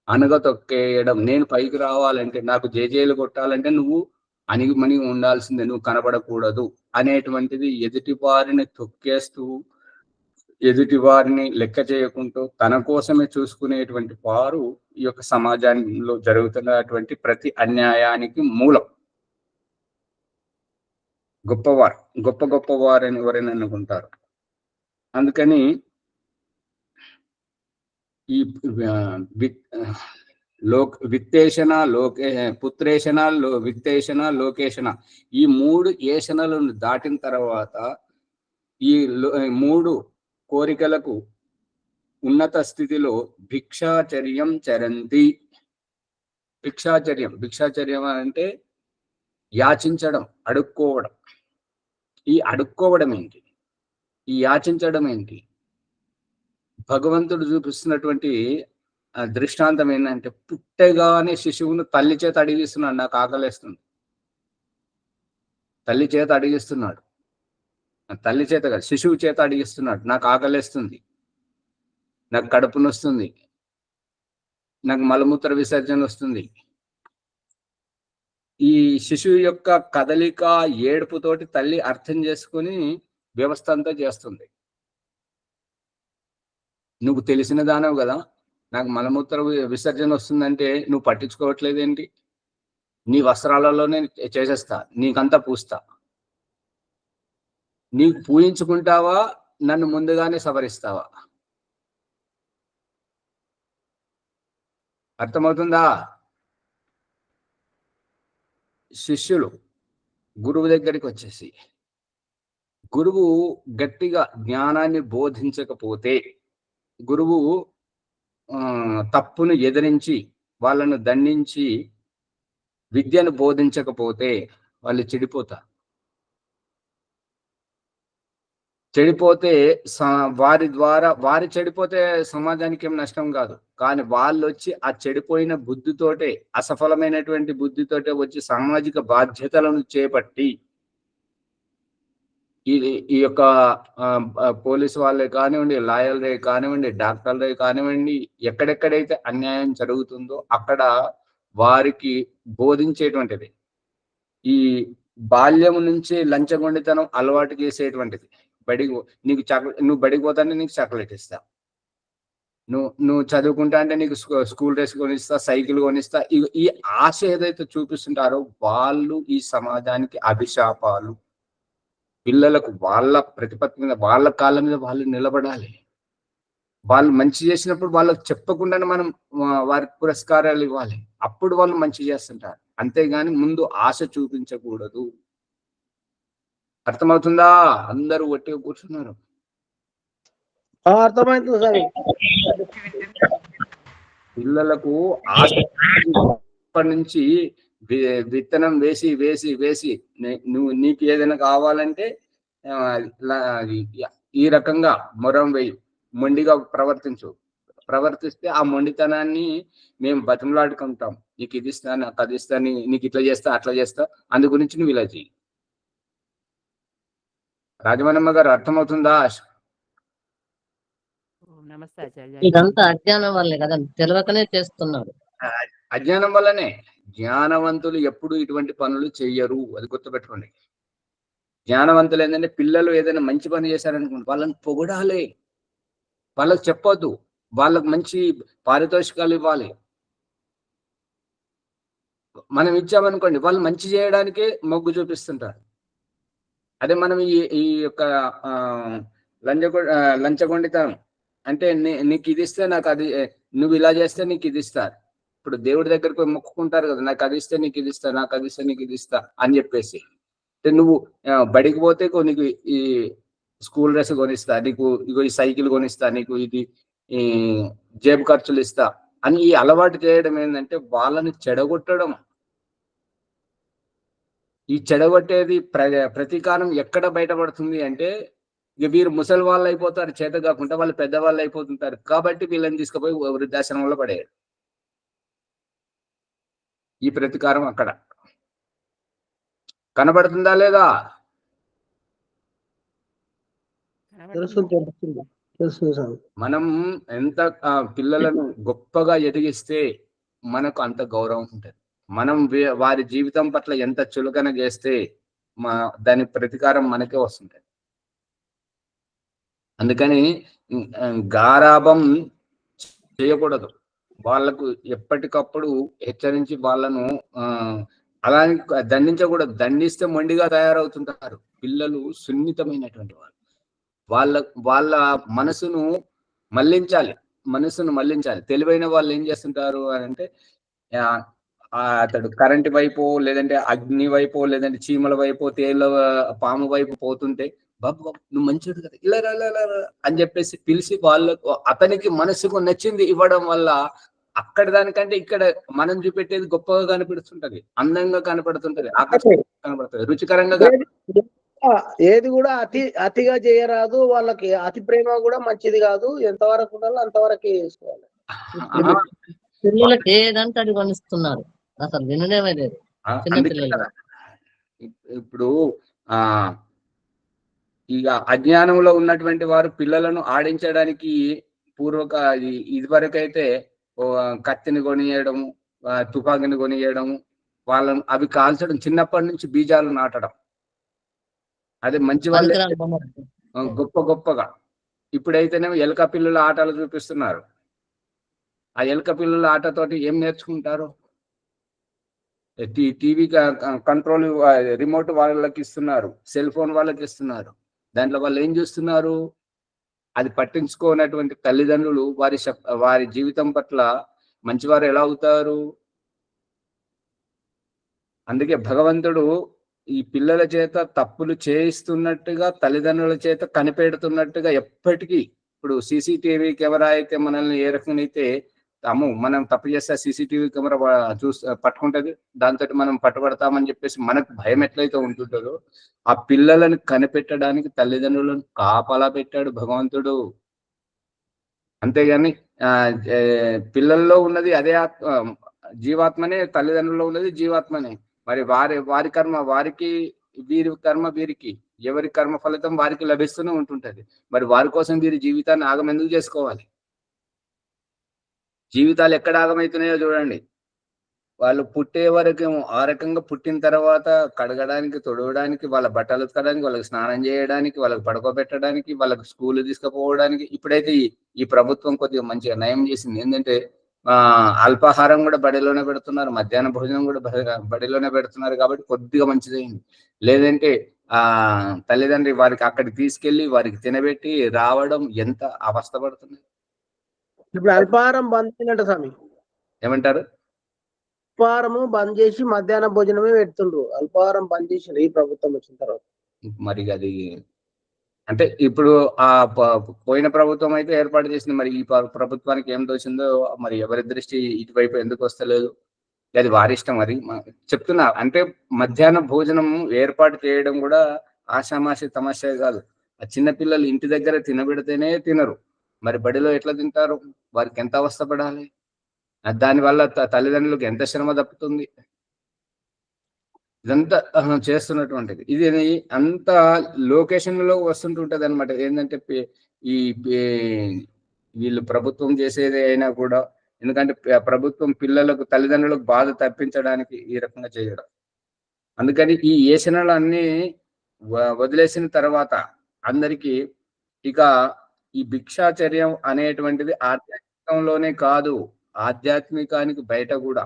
అనగతొక్కేయడం. నేను పైకి రావాలంటే, నాకు జేజేలు కొట్టాలంటే నువ్వు అణిగిమణిగి ఉండాల్సిందే, నువ్వు కనపడకూడదు అనేటువంటిది ఎదుటి వారిని తొక్కేస్తూ, ఎదుటి వారిని లెక్క చేయకుంటూ తన కోసమే చూసుకునేటువంటి వారు ఈ యొక్క సమాజంలో జరుగుతున్నటువంటి ప్రతి అన్యాయానికి మూలం. గొప్పవారని ఎవరైనా అనుకుంటారు. అందుకని ఈ విత్తేషణ, పుత్రేషణ, విత్తేషణ, లోకేషణ ఈ 3 ఏషణలను దాటిన తర్వాత ఈ 3 కోరికలకు ఉన్నత స్థితిలో భిక్షాచర్యం చరంతి. భిక్షాచర్యం అంటే యాచించడం, అడుక్కోవడం. ఈ అడుక్కోవడం ఏంటి? ఈ యాచించడం ఏంటి? భగవంతుడు చూపిస్తున్నటువంటి దృష్టాంతం ఏంటంటే, పుట్టగానే శిశువును తల్లి చేత అడిగిస్తున్నాడు, నాకు ఆకలేస్తుంది. తల్లి చేత అడిగిస్తున్నాడు, తల్లి చేత కాదు, శిశువు చేత అడిగిస్తున్నాడు, నాకు ఆకలేస్తుంది, నాకు కడుపు నొస్తుంది, నాకు మలమూత్ర విసర్జన వస్తుంది. ఈ శిశువు యొక్క కదలిక, ఏడుపుతోటి తల్లి అర్థం చేసుకుని వ్యవస్థ అంతా చేస్తుంది. నువ్వు తెలిసిన దానవు కదా, నాకు మలమూత్ర విసర్జన వస్తుందంటే నువ్వు పట్టించుకోవట్లేదేంటి? నీ వస్త్రాలలోనే చేసేస్తా, నీకంతా పూస్తా. నీకు పూయించుకుంటావా, నన్ను ముందుగానే సవరిస్తావా? అర్థమవుతుందా? శిష్యులు గురువు దగ్గరికి వచ్చేసి గురువు గట్టిగా జ్ఞానాన్ని బోధించకపోతే, గురువు తప్పును ఎదిరించి వాళ్ళను దండించి విద్యను బోధించకపోతే వాళ్ళు చెడిపోతే వారి చెడిపోతే సమాజానికి ఏం నష్టం కాదు. కానీ వాళ్ళు వచ్చి ఆ చెడిపోయిన బుద్ధితోటే, అసఫలమైనటువంటి బుద్ధితోటే వచ్చి సామాజిక బాధ్యతలను చేపట్టి ఈ యొక్క పోలీసు వాళ్ళే కానివ్వండి, లాయర్లే కానివ్వండి, డాక్టర్లే కానివ్వండి, ఎక్కడెక్కడైతే అన్యాయం జరుగుతుందో అక్కడ వారికి బోధించేటువంటిది. ఈ బాల్యం నుంచి లంచగొండితనం అలవాటు చేసేటువంటిది. నువ్వు బడికి పోతానే నీకు చాక్లెట్ ఇస్తా, నువ్వు చదువుకుంటా అంటే నీకు స్కూల్ డ్రెస్ కొనిస్తా, సైకిల్ కొనిస్తా. ఈ ఆశ ఏదైతే చూపిస్తుంటారో వాళ్ళు ఈ సమాజానికి అభిశాపాలు. పిల్లలకు వాళ్ళ ప్రతిపత్తి మీద, వాళ్ళ కాళ్ళ మీద వాళ్ళు నిలబడాలి. వాళ్ళు మంచి చేసినప్పుడు వాళ్ళకు చెప్పకుండానే మనం వారికి పురస్కారాలు ఇవ్వాలి. అప్పుడు వాళ్ళు మంచి చేస్తుంటారు. అంతేగాని ముందు ఆశ చూపించకూడదు. అర్థమవుతుందా? అందరూ ఒట్టిగా కూర్చున్నారు. అర్థమవుతుంది సార్. పిల్లలకు ఆశ నుంచి విత్తనం వేసి నీకు ఏదైనా కావాలంటే ఈ రకంగా మొరం వేయి, మొండిగా ప్రవర్తించు, ప్రవర్తిస్తే ఆ మొండితనాన్ని మేము బతిమలాడుకుంటాం. నీకు ఇది ఇస్తా, నాకు అది ఇస్తా, నీకు ఇట్లా చేస్తా, అట్లా చేస్తా, అందు గురించి నువ్వు ఇలా చెయ్యి. రాజమణమ్మ గారు అర్థమవుతుందా? నమస్తే ఆచార్య. ఇదంతా అజ్ఞానం వల్లే కదా, తెలియకనే చేస్తున్నారు. అజ్ఞానం వల్లనే. జ్ఞానవంతులు ఎప్పుడు ఇటువంటి పనులు చెయ్యరు, అది గుర్తుపెట్టుకోండి. జ్ఞానవంతులు ఏంటంటే పిల్లలు ఏదైనా మంచి పని చేశారనుకోండి, వాళ్ళని పొగడాలి, వాళ్ళకి చెప్పొద్దు, వాళ్ళకి మంచి పారితోషికాలు ఇవ్వాలి. మనం ఇచ్చామనుకోండి, వాళ్ళు మంచి చేయడానికే మొగ్గు చూపిస్తుంటారు. అదే మనం ఈ యొక్క లంచగొండితనం అంటే నీకు ఇది ఇస్తే నాకు అది, నువ్వు ఇలా చేస్తే నీకు ఇది ఇస్తారు. ఇప్పుడు దేవుడి దగ్గరకు మొక్కుకుంటారు కదా, నాకు అది ఇస్తే నీకు ఇది ఇస్తా, నాకు అది ఇస్తే నీకు ఇది ఇస్తా అని చెప్పేసి. అంటే నువ్వు బడికి పోతే నీకు ఈ స్కూల్ డ్రెస్ కొనిస్తా, నీకు ఇగో ఈ సైకిల్ కొనిస్తా, నీకు ఇది ఈ జేబు ఖర్చులు ఇస్తా అని ఈ అలవాటు చేయడం ఏంటంటే వాళ్ళని చెడగొట్టడం. ఈ చెడగొట్టేది ప్రతీకారం ఎక్కడ బయటపడుతుంది అంటే, ఇక వీరు ముసలి వాళ్ళు అయిపోతారు, చేత కాకుండా వాళ్ళు పెద్దవాళ్ళు అయిపోతుంటారు. కాబట్టి వీళ్ళని తీసుకుపోయి వృద్ధాశ్రమంలో పడేయారు. ఈ ప్రతీకారం అక్కడ కనబడుతుందా లేదా? మనం ఎంత పిల్లలను గొప్పగా ఎదిగిస్తే మనకు అంత గౌరవం ఉంటుంది. మనం వారి జీవితం పట్ల ఎంత చులకన చేస్తే దాని ప్రతీకారం మనకే వస్తుంటది. అందుకని గారాబం చేయకూడదు. వాళ్ళకు ఎప్పటికప్పుడు హెచ్చరించి వాళ్ళను అలా దండించకూడదు. దండిస్తే మొండిగా తయారవుతుంటారు. పిల్లలు సున్నితమైనటువంటి వాళ్ళు, వాళ్ళ మనసును మళ్లించాలి. తెలివైన వాళ్ళు ఏం చేస్తుంటారు అని అంటే, అతడు కరెంటు వైపు, లేదంటే అగ్ని వైపు, లేదంటే చీమల వైపు, తేళ్ల పాము వైపు పోతుంటే, బాబు నువ్వు మంచిడు కదా, ఇలా అని చెప్పేసి పిలిచి వాళ్ళకు అతనికి మనసుకు నచ్చింది ఇవ్వడం వల్ల అక్కడ దానికంటే ఇక్కడ మనం చూపెట్టేది గొప్పగా కనపడుతుంటది, అందంగా కనపడుతుంటది, ఆకర్షణగా కనపడుతుంది, రుచికరంగా. ఏది కూడా అతిగా చేయరాదు. వాళ్ళకి అతి ప్రేమ కూడా మంచిది కాదు. ఎంతవరకు ఉండాలో అంతవరకు వేసుకోవాలి. పిల్లలకి ఏదంటే అది కొనిస్తున్నారు, అసలు వినడమే లేదు చిన్న పిల్లలు. ఇప్పుడు ఇక అజ్ఞానంలో ఉన్నటువంటి వారు పిల్లలను ఆడించడానికి ఇదివరకైతే కత్తిని కొనియడము, తుపాకిని కొనియడము, వాళ్ళను అవి కాల్చడం, చిన్నప్పటి నుంచి బీజాలు నాటడం, అదే మంచి వాళ్ళే గొప్పగా. ఇప్పుడైతేనేమో ఎలక పిల్లల ఆటలు చూపిస్తున్నారు. ఆ ఎలక పిల్లల ఆటతోటి ఏం నేర్చుకుంటారు? టీవీ కంట్రోల్ రిమోట్ వాళ్ళకి ఇస్తున్నారు, సెల్ ఫోన్ వాళ్ళకి ఇస్తున్నారు. దాంట్లో వాళ్ళు ఏం చూస్తున్నారు? అది పట్టించుకోనటువంటి తల్లిదండ్రులు వారి జీవితం పట్ల మంచివారు ఎలా అవుతారు? అందుకే భగవంతుడు ఈ పిల్లల చేత తప్పులు చేయిస్తున్నట్టుగా, తల్లిదండ్రుల చేత కనిపెడుతున్నట్టుగా ఎప్పటికీ, ఇప్పుడు సీసీటీవీ కెమెరా అయితే మనల్ని ఏ రకంగా అయితే మనం తప్పు చేస్తే సీసీటీవీ కెమెరా పట్టుకుంటది, దాంతో మనం పట్టుబడతామని చెప్పేసి మనకు భయం ఎట్లయితే ఉంటుందో, ఆ పిల్లలను కనిపెట్టడానికి తల్లిదండ్రులను కాపలా పెట్టాడు భగవంతుడు. అంతేగాని పిల్లల్లో ఉన్నది అదే జీవాత్మనే, తల్లిదండ్రుల్లో ఉన్నది జీవాత్మనే. మరి వారి కర్మ వారికి, వీరి కర్మ వీరికి, ఎవరి కర్మ ఫలితం వారికి లభిస్తూనే ఉంటుంటది. మరి వారి కోసం వీరి జీవితాన్ని ఆగం ఎందుకు చేసుకోవాలి? జీవితాలు ఎక్కడ ఆగమవుతున్నాయో చూడండి. వాళ్ళు పుట్టే వరకు ఆ రకంగా, పుట్టిన తర్వాత కడగడానికి, తొడవడానికి, వాళ్ళ బట్టలు ఉతకడానికి, వాళ్ళకి స్నానం చేయడానికి, వాళ్ళకి పడుకోబెట్టడానికి, వాళ్ళకి స్కూల్ తీసుకుపోవడానికి. ఇప్పుడైతే ఈ ప్రభుత్వం కొద్దిగా మంచిగా నయం చేసింది. ఏంటంటే అల్పాహారం కూడా బడిలోనే పెడుతున్నారు, మధ్యాహ్న భోజనం కూడా బడిలోనే పెడుతున్నారు. కాబట్టి కొద్దిగా మంచిదైంది. లేదంటే తల్లిదండ్రి వారికి అక్కడికి తీసుకెళ్లి వారికి తినబెట్టి రావడం ఎంత అవస్థ పడుతుంది. ఇప్పుడు అల్పాహారం బంద్ అయినట్టు స్వామి. ఏమంటారు? అల్పాహారము బంద్ చేసి మధ్యాహ్న భోజనమే పెడుతుండ్రు. అల్పాహారం బంద్ చేసి ఈ ప్రభుత్వం వచ్చిన తర్వాత. మరి అది అంటే ఇప్పుడు పోయిన ప్రభుత్వం అయితే ఏర్పాటు చేసింది. మరి ఈ ప్రభుత్వానికి ఏం తోచిందో మరి ఎవరి దృష్టి ఇటువైపు ఎందుకు వస్తలేదు? అది వారి ఇష్టం. మరి చెప్తున్నా అంటే మధ్యాహ్న భోజనం ఏర్పాటు చేయడం కూడా ఆషామాషి తమాషా కాదు. ఆ చిన్నపిల్లలు ఇంటి దగ్గర తినబెడితేనే తినరు. మరి బడిలో ఎట్లా తింటారు? వారికి ఎంత అవస్థపడాలి? దానివల్ల తల్లిదండ్రులకు ఎంత శ్రమ తప్పుతుంది? ఇదంతా చేస్తున్నటువంటిది. ఇది అంత లొకేషన్‌లో వస్తుంటుంటది అనమాట. ఏంటంటే ఈ వీళ్ళు ప్రభుత్వం చేసేది అయినా కూడా, ఎందుకంటే ప్రభుత్వం పిల్లలకు తల్లిదండ్రులకు బాధ తప్పించడానికి ఈ రకంగా చేయడం. అందుకని ఈ ఏషణలన్నీ వదిలేసిన తర్వాత అందరికీ ఇక ఈ భిక్షాచర్యం అనేటువంటిది ఆధ్యాత్మికంలోనే కాదు, ఆధ్యాత్మికానికి బయట కూడా.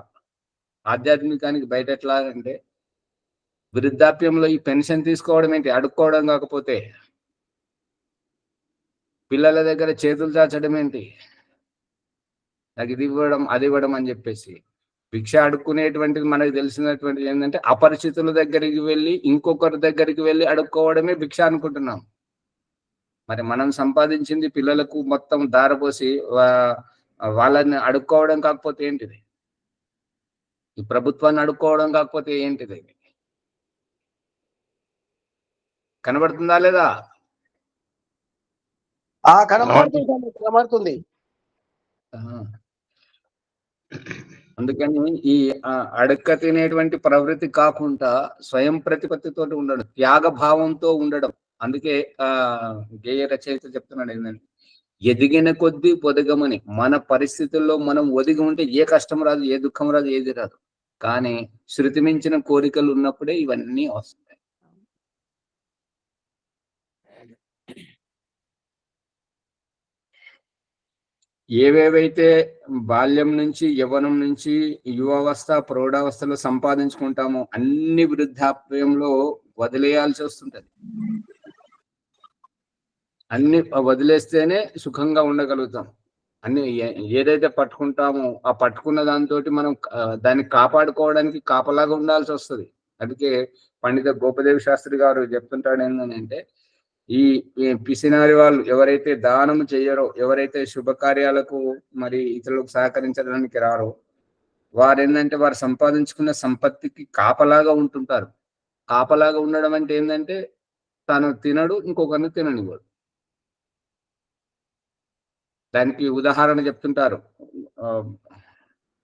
ఆధ్యాత్మికానికి బయట ఎట్లా అంటే, వృద్ధాప్యంలో ఈ పెన్షన్ తీసుకోవడం ఏంటి? అడుక్కోవడం కాకపోతే, పిల్లల దగ్గర చేతులు చాచడం ఏంటి? నాకు ఇది ఇవ్వడం, అది ఇవ్వడం అని చెప్పేసి. భిక్ష అడుక్కునేటువంటిది మనకు తెలిసినటువంటిది ఏంటంటే, అపరిచితుల దగ్గరికి వెళ్ళి, ఇంకొకరి దగ్గరికి వెళ్ళి అడుక్కోవడమే భిక్ష అనుకుంటున్నాం. మరి మనం సంపాదించింది పిల్లలకు మొత్తం దారపోసి వాళ్ళని అడుక్కోవడం కాకపోతే ఏంటిది? ఈ ప్రభుత్వాన్ని అడుక్కోవడం కాకపోతే ఏంటిది? కనబడుతుందా లేదా? కనబడుతుంది. అందుకని ఈ అడక్క తినేటువంటి ప్రవృత్తి కాకుండా స్వయం ప్రతిపత్తితో ఉండడం, త్యాగ భావంతో ఉండడం. అందుకే గేయ రచయిత చెప్తున్నాడు ఏంటంటే, ఎదిగిన కొద్దీ పొదగమని. మన పరిస్థితుల్లో మనం ఒదిగి ఉంటే ఏ కష్టం రాదు, ఏ దుఃఖం రాదు, ఏది రాదు. కానీ శృతి మించిన కోరికలు ఉన్నప్పుడే ఇవన్నీ వస్తాయి. ఏవేవైతే బాల్యం నుంచి, యవ్వనం నుంచి, యువావస్థ, ప్రౌఢావస్థలో సంపాదించుకుంటామో అన్ని వృద్ధాప్యంలో వదిలేయాల్సి వస్తుంటది. అన్ని వదిలేస్తేనే సుఖంగా ఉండగలుగుతాం. అన్ని ఏదైతే పట్టుకుంటామో ఆ పట్టుకున్న దాంతో మనం దాన్ని కాపాడుకోవడానికి కాపలాగా ఉండాల్సి వస్తుంది. అందుకే పండిత గోపదేవి శాస్త్రి గారు చెప్తుంటాడు ఏంటంటే, ఈ పిసినారి వాళ్ళు ఎవరైతే దానం చెయ్యరో, ఎవరైతే శుభకార్యాలకు మరి ఇతరులకు సహకరించడానికి రారో, వారు ఏంటంటే వారు సంపాదించుకున్న సంపత్తికి కాపలాగా ఉంటుంటారు. కాపలాగా ఉండడం అంటే ఏంటంటే, తను తినడు, ఇంకొకరిని తిననివ్వడు. దానికి ఉదాహరణ చెప్తుంటారు.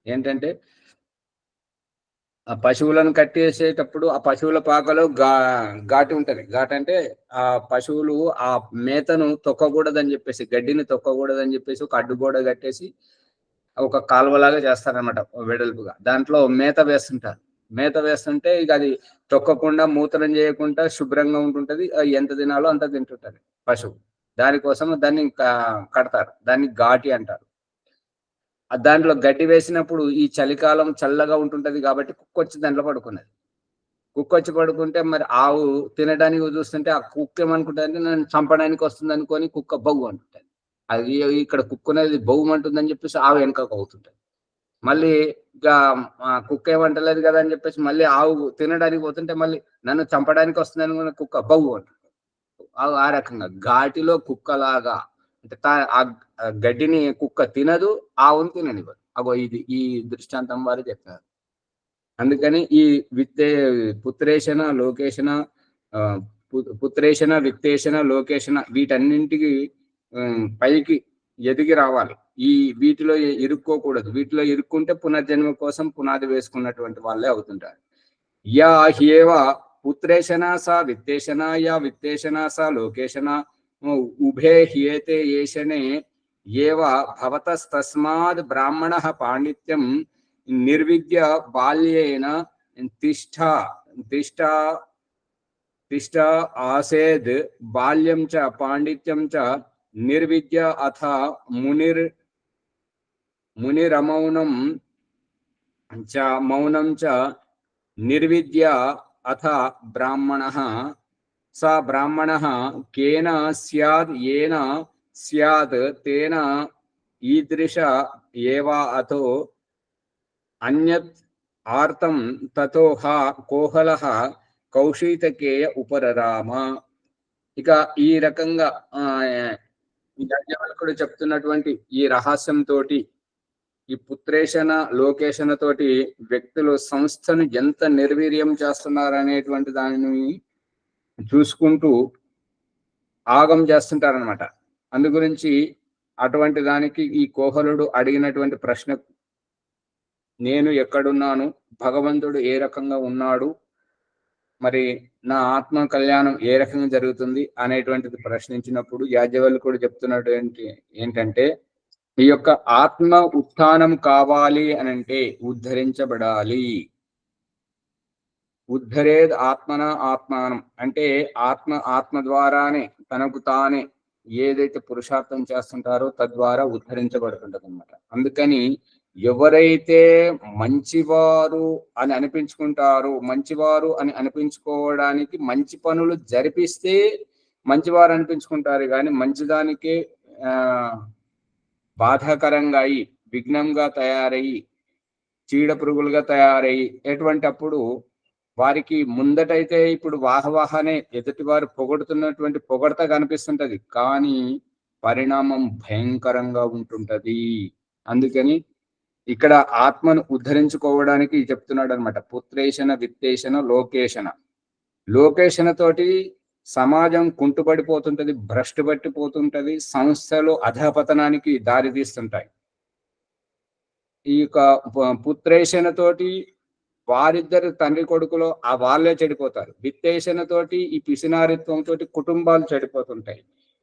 ఏంటంటే, ఆ పశువులను కట్టేసేటప్పుడు ఆ పశువుల పాకలో ఘాటి ఉంటది. ఘాట్ అంటే ఆ పశువులు ఆ మేతను తొక్కకూడదని చెప్పేసి, గడ్డిని తొక్కకూడదని చెప్పేసి ఒక అడ్డుగోడ కట్టేసి ఒక కాలువలాగా చేస్తారనమాట వెడల్పుగా. దాంట్లో మేత వేస్తుంటారు. మేత వేస్తుంటే ఇక అది తొక్కకుండా, మూత్రం చేయకుండా శుభ్రంగా ఉంటుంటది. ఎంత తినాలో అంత తింటుంటది పశువు. దానికోసం దాన్ని కడతారు. దాన్ని ఘాటి అంటారు. దాంట్లో గడ్డి వేసినప్పుడు ఈ చలికాలం చల్లగా ఉంటుంటది కాబట్టి కుక్కొచ్చి దాంట్లో పడుకున్నది. కుక్కొచ్చి పడుకుంటే మరి ఆవు తినడానికి చూస్తుంటే ఆ కుక్క ఏమనుకుంటుంది, నన్ను చంపడానికి వస్తుంది అనుకొని కుక్క బౌ అంటుంటది. అది ఇక్కడ కుక్కునేది బౌమంటుందని చెప్పేసి ఆవు వెనకకు అవుతుంటది. మళ్ళీ ఇక కుక్క ఏమంటలేదు కదా అని చెప్పేసి మళ్ళీ ఆవు తినడానికి పోతుంటే మళ్ళీ నన్ను చంపడానికి వస్తుంది అనుకున్న కుక్క బౌ అంటుంది. ఆ రకంగా ఘాటిలో కుక్కలాగా, అంటే ఆ గడ్డిని కుక్క తినదు, ఆవును తిననివ్వదు. అగో ఇది ఈ దృష్టాంతం వారు చెప్పారు. అందుకని ఈ పుత్రేషణ, లోకేషణ, పుత్రేషణ, విత్తేషణ, లోకేషణ వీటన్నింటికి పైకి ఎదిగి రావాలి. వీటిలో ఇరుక్కోకూడదు. వీటిలో ఇరుక్కుంటే పునర్జన్మ కోసం పునాది వేసుకున్నటువంటి వాళ్ళే అవుతుంటారు. యా హ్యేవ పుత్రేషణ సా విత్తేషణ, యా విత్తేషణ సా లోకేషణ, ఉభే హ్యేతే ఏషణే ఏవ భవతస్తస్మాద్ బ్రాహ్మణః పాండిత్యం నిర్విద్య బాల్యేన తిష్ట ఆసేద్ బాల్యం చ పాండిత్యం చ నిర్విద్య అథ మునిరమౌనం చ నిర్విద్య అథ బ్రాహ్మణః స బ్రాహ్మణః కేన స్యాద్ ఏన స్యాద్ తేన ఈదృశ ఏవ అథో అన్యత్ ఆర్తం తతోహ కోహలః కౌశితకేయ ఉపరరామ. ఇక ఈ రకంగా యాజ్ఞవల్కుడు చెప్తున్నటువంటి ఈ రహస్యంతో ఈ పుత్రేషణ, లోకేషణ తోటి వ్యక్తులు సంస్థను ఎంత నిర్వీర్యం చేస్తున్నారనేటువంటి దానిని చూసుకుంటూ ఆగం చేస్తుంటారనమాట. అందు గురించి అటువంటి దానికి ఈ కోహలుడు అడిగినటువంటి ప్రశ్న, నేను ఎక్కడున్నాను, భగవంతుడు ఏ రకంగా ఉన్నాడు, మరి నా ఆత్మ కళ్యాణం ఏ రకంగా జరుగుతుంది అనేటువంటిది ప్రశ్నించినప్పుడు యాజ్ఞవల్క్యుడు చెప్తున్నట్టు ఏంటంటే, ఈ యొక్క ఆత్మ ఉత్థానం కావాలి అనంటే ఉద్ధరించబడాలి. ఉద్ధరేద్ ఆత్మన ఆత్మానం అంటే ఆత్మ ద్వారానే తనకు తానే ఏదైతే పురుషార్థం చేస్తుంటారో తద్వారా ఉద్ధరించబడుతుంటది అనమాట. అందుకని ఎవరైతే మంచివారు అని అనిపించుకుంటారో, మంచివారు అని అనిపించుకోవడానికి మంచి పనులు జరిపిస్తే మంచివారు అనిపించుకుంటారు, కానీ మంచిదానికే బాధాకరంగా అయి, విఘ్నంగా తయారయ్యి, చీడ పురుగులుగా తయారయ్యి ఎటువంటి అప్పుడు వారికి ముందటైతే ఇప్పుడు వాహవాహనే ఎదుటి వారు పొగడుతున్నటువంటి పొగడత కనిపిస్తుంటది, కానీ పరిణామం భయంకరంగా ఉంటుంటది. అందుకని ఇక్కడ ఆత్మను ఉద్ధరించుకోవడానికి చెప్తున్నాడు అనమాట. పుత్రేషణ, విత్తేషణ, లోకేషణ. లోకేషణ తోటి సమాజం కుంటుపడిపోతుంటది, భ్రష్టు పట్టిపోతుంటది, సంస్థలు అధపతనానికి దారి తీస్తుంటాయి. ఈ యొక్క పుత్రేషణ తోటి వారిద్దరు తండ్రి కొడుకులో వాళ్ళే చెడిపోతారు. విత్తేషణ తోటి ఈ పిసినారిత్వం తోటి కుటుంబాలు చెడిపోతుంటాయి.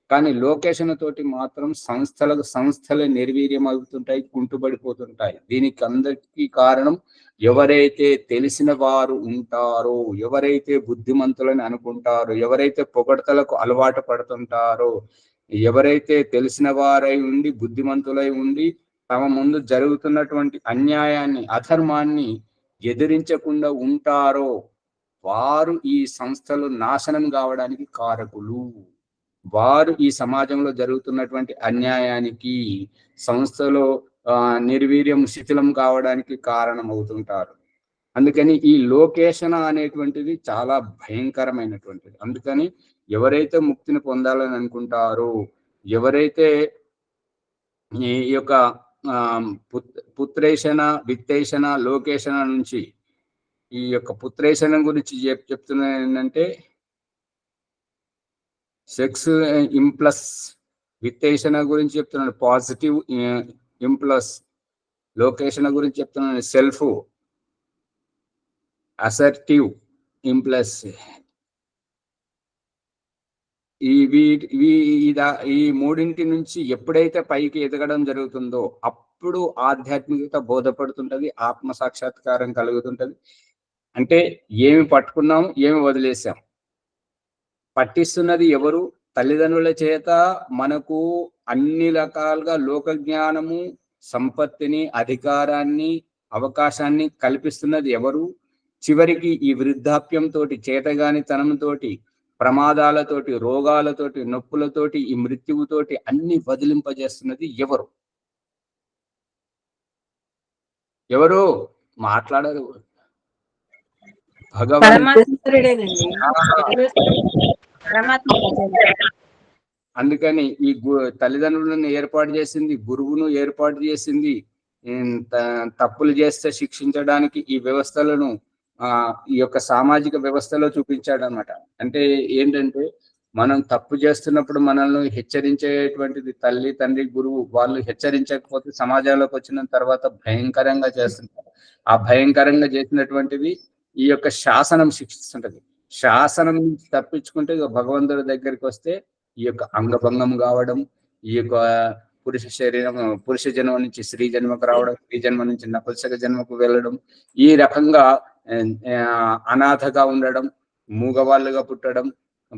కానీ లోకేషణ తోటి మాత్రం సంస్థలే నిర్వీర్యం అవుతుంటాయి, కుంటుపడిపోతుంటాయి. దీనికి అందరికీ కారణం ఎవరైతే తెలిసిన వారు ఉంటారో, ఎవరైతే బుద్ధిమంతులని అనుకుంటారో, ఎవరైతే పొగడతలకు అలవాటు పడుతుంటారో, ఎవరైతే తెలిసిన వారై ఉండి బుద్ధిమంతులై ఉండి తమ ముందు జరుగుతున్నటువంటి అన్యాయాన్ని, అధర్మాన్ని ఎదిరించకుండా ఉంటారో వారు ఈ సంస్థలు నాశనం కావడానికి కారకులు. వారు ఈ సమాజంలో జరుగుతున్నటువంటి అన్యాయానికి, సంస్థలో నిర్వీర్యం, శిథిలం కావడానికి కారణం అవుతుంటారు. అందుకని ఈ లోకేషణ అనేటువంటిది చాలా భయంకరమైనటువంటిది. అందుకని ఎవరైతే ముక్తిని పొందాలని అనుకుంటారో, ఎవరైతే ఈ యొక్క పుత్రేషణ, విత్తేషణ, లోకేషణ నుంచి ఈ యొక్క పుత్రేషణ గురించి చెప్తున్నా ఏంటంటే సెక్స్ ఇంప్లస్, విత్తేషణ గురించి చెప్తున్నాను పాజిటివ్ ఇంప్లస్, లోకేషణ గురించి చెప్తున్నాను సెల్ఫ్ అసర్టివ్ ఇంప్లస్. ఈ మూడింటి నుంచి ఎప్పుడైతే పైకి ఎదగడం జరుగుతుందో అప్పుడు ఆధ్యాత్మికత బోధపడుతుంటది, ఆత్మ సాక్షాత్కారం కలుగుతుంటది. అంటే ఏమి పట్టుకున్నాము, ఏమి వదిలేసాం, పట్టిస్తున్నది ఎవరు? తల్లిదండ్రుల చేత మనకు అన్ని రకాలుగా లోక జ్ఞానము, సంపత్తిని, అధికారాన్ని, అవకాశాన్ని కల్పిస్తున్నది ఎవరు? చివరికి ఈ వృద్ధాప్యంతో, చేతగానితనంతోటి, ప్రమాదాలతోటి, రోగాలతోటి, నొప్పులతోటి, ఈ మృత్యువుతోటి అన్ని వదిలింపజేస్తున్నది ఎవరు? ఎవరు మాట్లాడరు? అందుకని ఈ తల్లిదండ్రులను ఏర్పాటు చేసింది, గురువును ఏర్పాటు చేసింది, తప్పులు చేస్తే శిక్షించడానికి ఈ వ్యవస్థలను ఈ యొక్క సామాజిక వ్యవస్థలో చూపించాడు అనమాట. అంటే ఏంటంటే మనం తప్పు చేస్తున్నప్పుడు మనల్ని హెచ్చరించేటువంటిది తల్లి, తండ్రి, గురువు. వాళ్ళు హెచ్చరించకపోతే సమాజంలోకి వచ్చిన తర్వాత భయంకరంగా చేస్తుంటారు. ఆ భయంకరంగా చేసినటువంటిది ఈ యొక్క శాసనం శిక్షిస్తుంటది. శాసనం నుంచి తప్పించుకుంటే భగవంతుడి దగ్గరికి వస్తే ఈ యొక్క అంగభంగం కావడం, ఈ యొక్క పురుష జన్మ నుంచి స్త్రీ జన్మకు రావడం, స్త్రీ జన్మ నుంచి నపుంసక జన్మకు వెళ్ళడం, ఈ రకంగా అనాథగా ఉండడం, మూగవాళ్ళుగా పుట్టడం,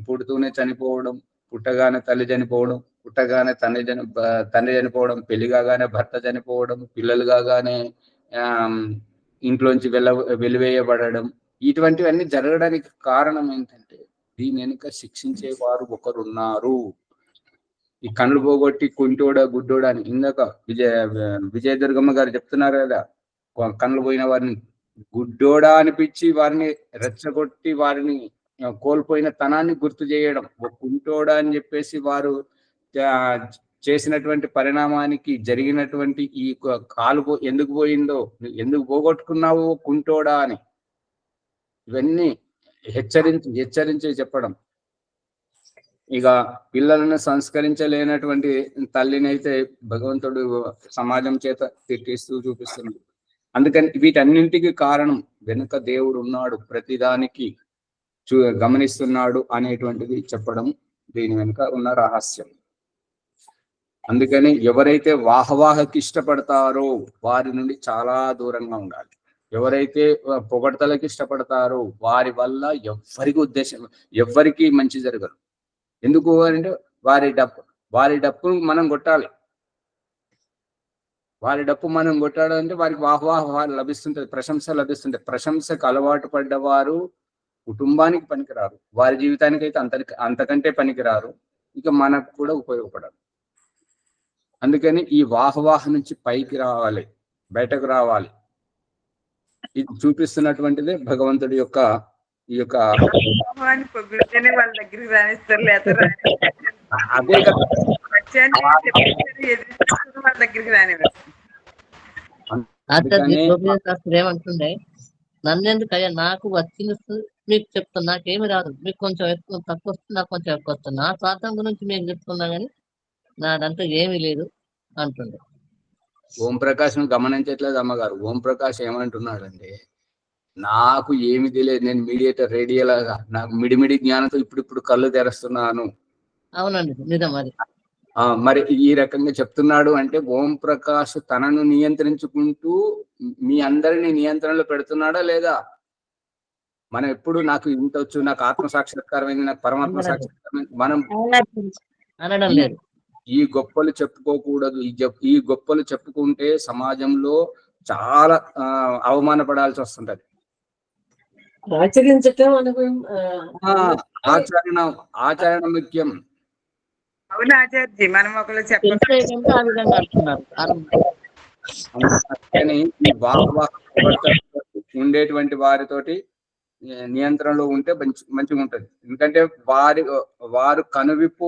పుడుతూనే చనిపోవడం, పుట్టగానే తల్లి చనిపోవడం, పుట్టగానే తండ్రి చనిపోవడం, పెళ్లి కాగానే భర్త చనిపోవడం, పిల్లలు కాగానే ఇంట్లోంచి వెలివేయబడడం, ఇటువంటివన్నీ జరగడానికి కారణం ఏంటంటే దీని వెనుక శిక్షించేవారు ఒకరున్నారు. ఈ కళ్ళు పోగొట్టి కుంటోడ గుడ్డోడ అని ఇందాక విజయదుర్గమ్మ గారు చెప్తున్నారు కదా, కళ్ళు పోయిన వారిని గుడ్డోడా అనిపించి వారిని రెచ్చగొట్టి వారిని కోల్పోయిన తనాన్ని గుర్తు చేయడం, కుంటోడా అని చెప్పేసి వారు చేసినటువంటి పరిణామానికి జరిగినటువంటి ఈ కాలు ఎందుకు పోయిందో, ఎందుకు పోగొట్టుకున్నావు కుంటోడా అని ఇవన్నీ హెచ్చరించి చెప్పడం. ఇక పిల్లలను సంస్కరించలేనటువంటి తల్లిని అయితే భగవంతుడు సమాజం చేత తిట్టిస్తూ చూపిస్తున్నాడు. అందుకని వీటన్నింటికి కారణం వెనుక దేవుడు ఉన్నాడు, ప్రతిదానికి గమనిస్తున్నాడు అనేటువంటిది చెప్పడం దీని వెనుక ఉన్న రహస్యం. అందుకని ఎవరైతే వాహవాహకి ఇష్టపడతారో వారి నుండి చాలా దూరంగా ఉండాలి. ఎవరైతే పొగడ్తలకి ఇష్టపడతారో వారి వల్ల ఎవ్వరికి మంచి జరగదు. ఎందుకు అంటే వారి డప్పు మనం కొట్టాలి. వారి డప్పు మనం కొట్టాలంటే వారికి వాహవాహ లభిస్తుంటది, ప్రశంస లభిస్తుంటది. ప్రశంసకు అలవాటు పడ్డవారు కుటుంబానికి పనికిరారు, వారి జీవితానికి అయితే అంతకంటే పనికిరారు, ఇక మనకు కూడా ఉపయోగపడరు. అందుకని ఈ వాహవాహ నుంచి పైకి రావాలి, బయటకు రావాలి. ఇది చూపిస్తున్నటువంటిదే భగవంతుడి యొక్క ఈ యొక్క వాళ్ళ దగ్గరికి రానిస్తారు, లేదా అదే కదా వాళ్ళ దగ్గరికి రానివ్వరు. శాస్త్రం ఏమంటుండే, నన్ను ఎందుకయ్యా నాకు వచ్చింది మీకు చెప్తాను, నాకేమి రాదు, మీకు కొంచెం ఎక్కువ తక్కువ వస్తుంది, నాకు కొంచెం ఎక్కువ వస్తుంది, నా స్వార్థం గురించి మేము చెప్తున్నా కానీ నాదంతా ఏమీ లేదు అంటుండే. ఓం ప్రకాష్ ను గమనించట్లేదు అమ్మగారు. ఓం ప్రకాష్ ఏమంటున్నాడంటే, నాకు ఏమి తెలియదు, నేను మీడియేటర్ రేడియోలాగా నాకు మిడిమిడి జ్ఞానంతో ఇప్పుడు కళ్ళు తెరుస్తున్నాను. అవునండి, నిజం అది. మరి ఈ రకంగా చెప్తున్నాడు అంటే ఓం ప్రకాష్ తనను నియంత్రించుకుంటూ మీ అందరినీ నియంత్రణలో పెడుతున్నాడా లేదా? మనం ఎప్పుడు నాకు ఇంత వచ్చు, నాకు ఆత్మ సాక్షాత్కారమైంది, నాకు పరమాత్మ సాక్షాత్కారమైంది, మనం అనడం లేదు. ఈ గొప్పలు చెప్పుకోకూడదు. ఈ గొప్పలు చెప్పుకుంటే సమాజంలో చాలా అవమానపడాల్సి వస్తుంటది. ఆచరించటం ఆచరణ ముఖ్యం. అవును ఆచార్జీ, మనం ఒకళ్ళు కానీ ఈ ఉండేటువంటి వారితోటి నియంత్రణలో ఉంటే మంచిగా ఉంటది. ఎందుకంటే వారు కనువిప్పు,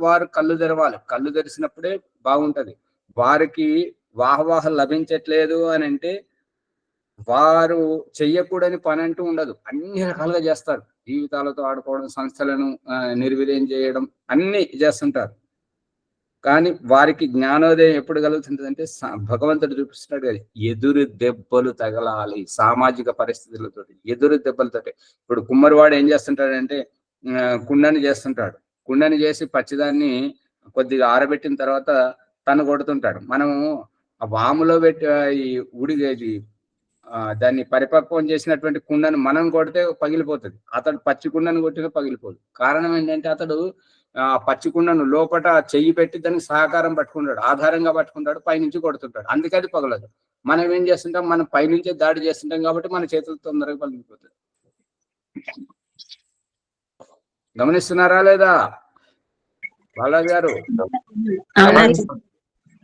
వారు కళ్ళు తెరవాలి. కళ్ళు తెరిచినప్పుడే బాగుంటది. వారికి వాహవాహ లభించట్లేదు అని అంటే వారు చెయ్యకూడని పని అంటూ ఉండదు. అన్ని రకాలుగా చేస్తారు. జీవితాలతో ఆడుకోవడం, సంస్థలను నిర్వీర్యం చేయడం, అన్ని చేస్తుంటారు. కానీ వారికి జ్ఞానోదయం ఎప్పుడు కలుగుతుంది అంటే భగవంతుడు చూపిస్తున్నాడు కదా, ఎదురు దెబ్బలు తగలాలి. సామాజిక పరిస్థితులతో ఎదురు దెబ్బలతోటి. ఇప్పుడు కుమ్మరివాడు ఏం చేస్తుంటాడంటే కుండని చేస్తుంటాడు. కుండని చేసి పచ్చిదాన్ని కొద్దిగా ఆరబెట్టిన తర్వాత తను కొడుతుంటాడు. మనము ఆ వాములో పెట్టి ఈ ఉడిగేది దాన్ని పరిపక్వం చేసినటువంటి కుండను మనం కొడితే పగిలిపోతుంది. అతడు పచ్చి కుండను కొట్టినా పగిలిపోదు. కారణం ఏంటంటే అతడు పచ్చి కుండను లోపట చెయ్యి పెట్టి దానికి సహకారం పట్టుకుంటాడు, ఆధారంగా పట్టుకుంటాడు, పైనుంచి కొడుతుంటాడు. అందుకే అది పగలదు. మనం ఏం చేస్తుంటాం, మనం పైనుంచే దాడి చేస్తుంటాం కాబట్టి మన చేతులు తొందరగా పగిలిపోతుంది. గమనిస్తున్నారా లేదా బాలాజీ గారు?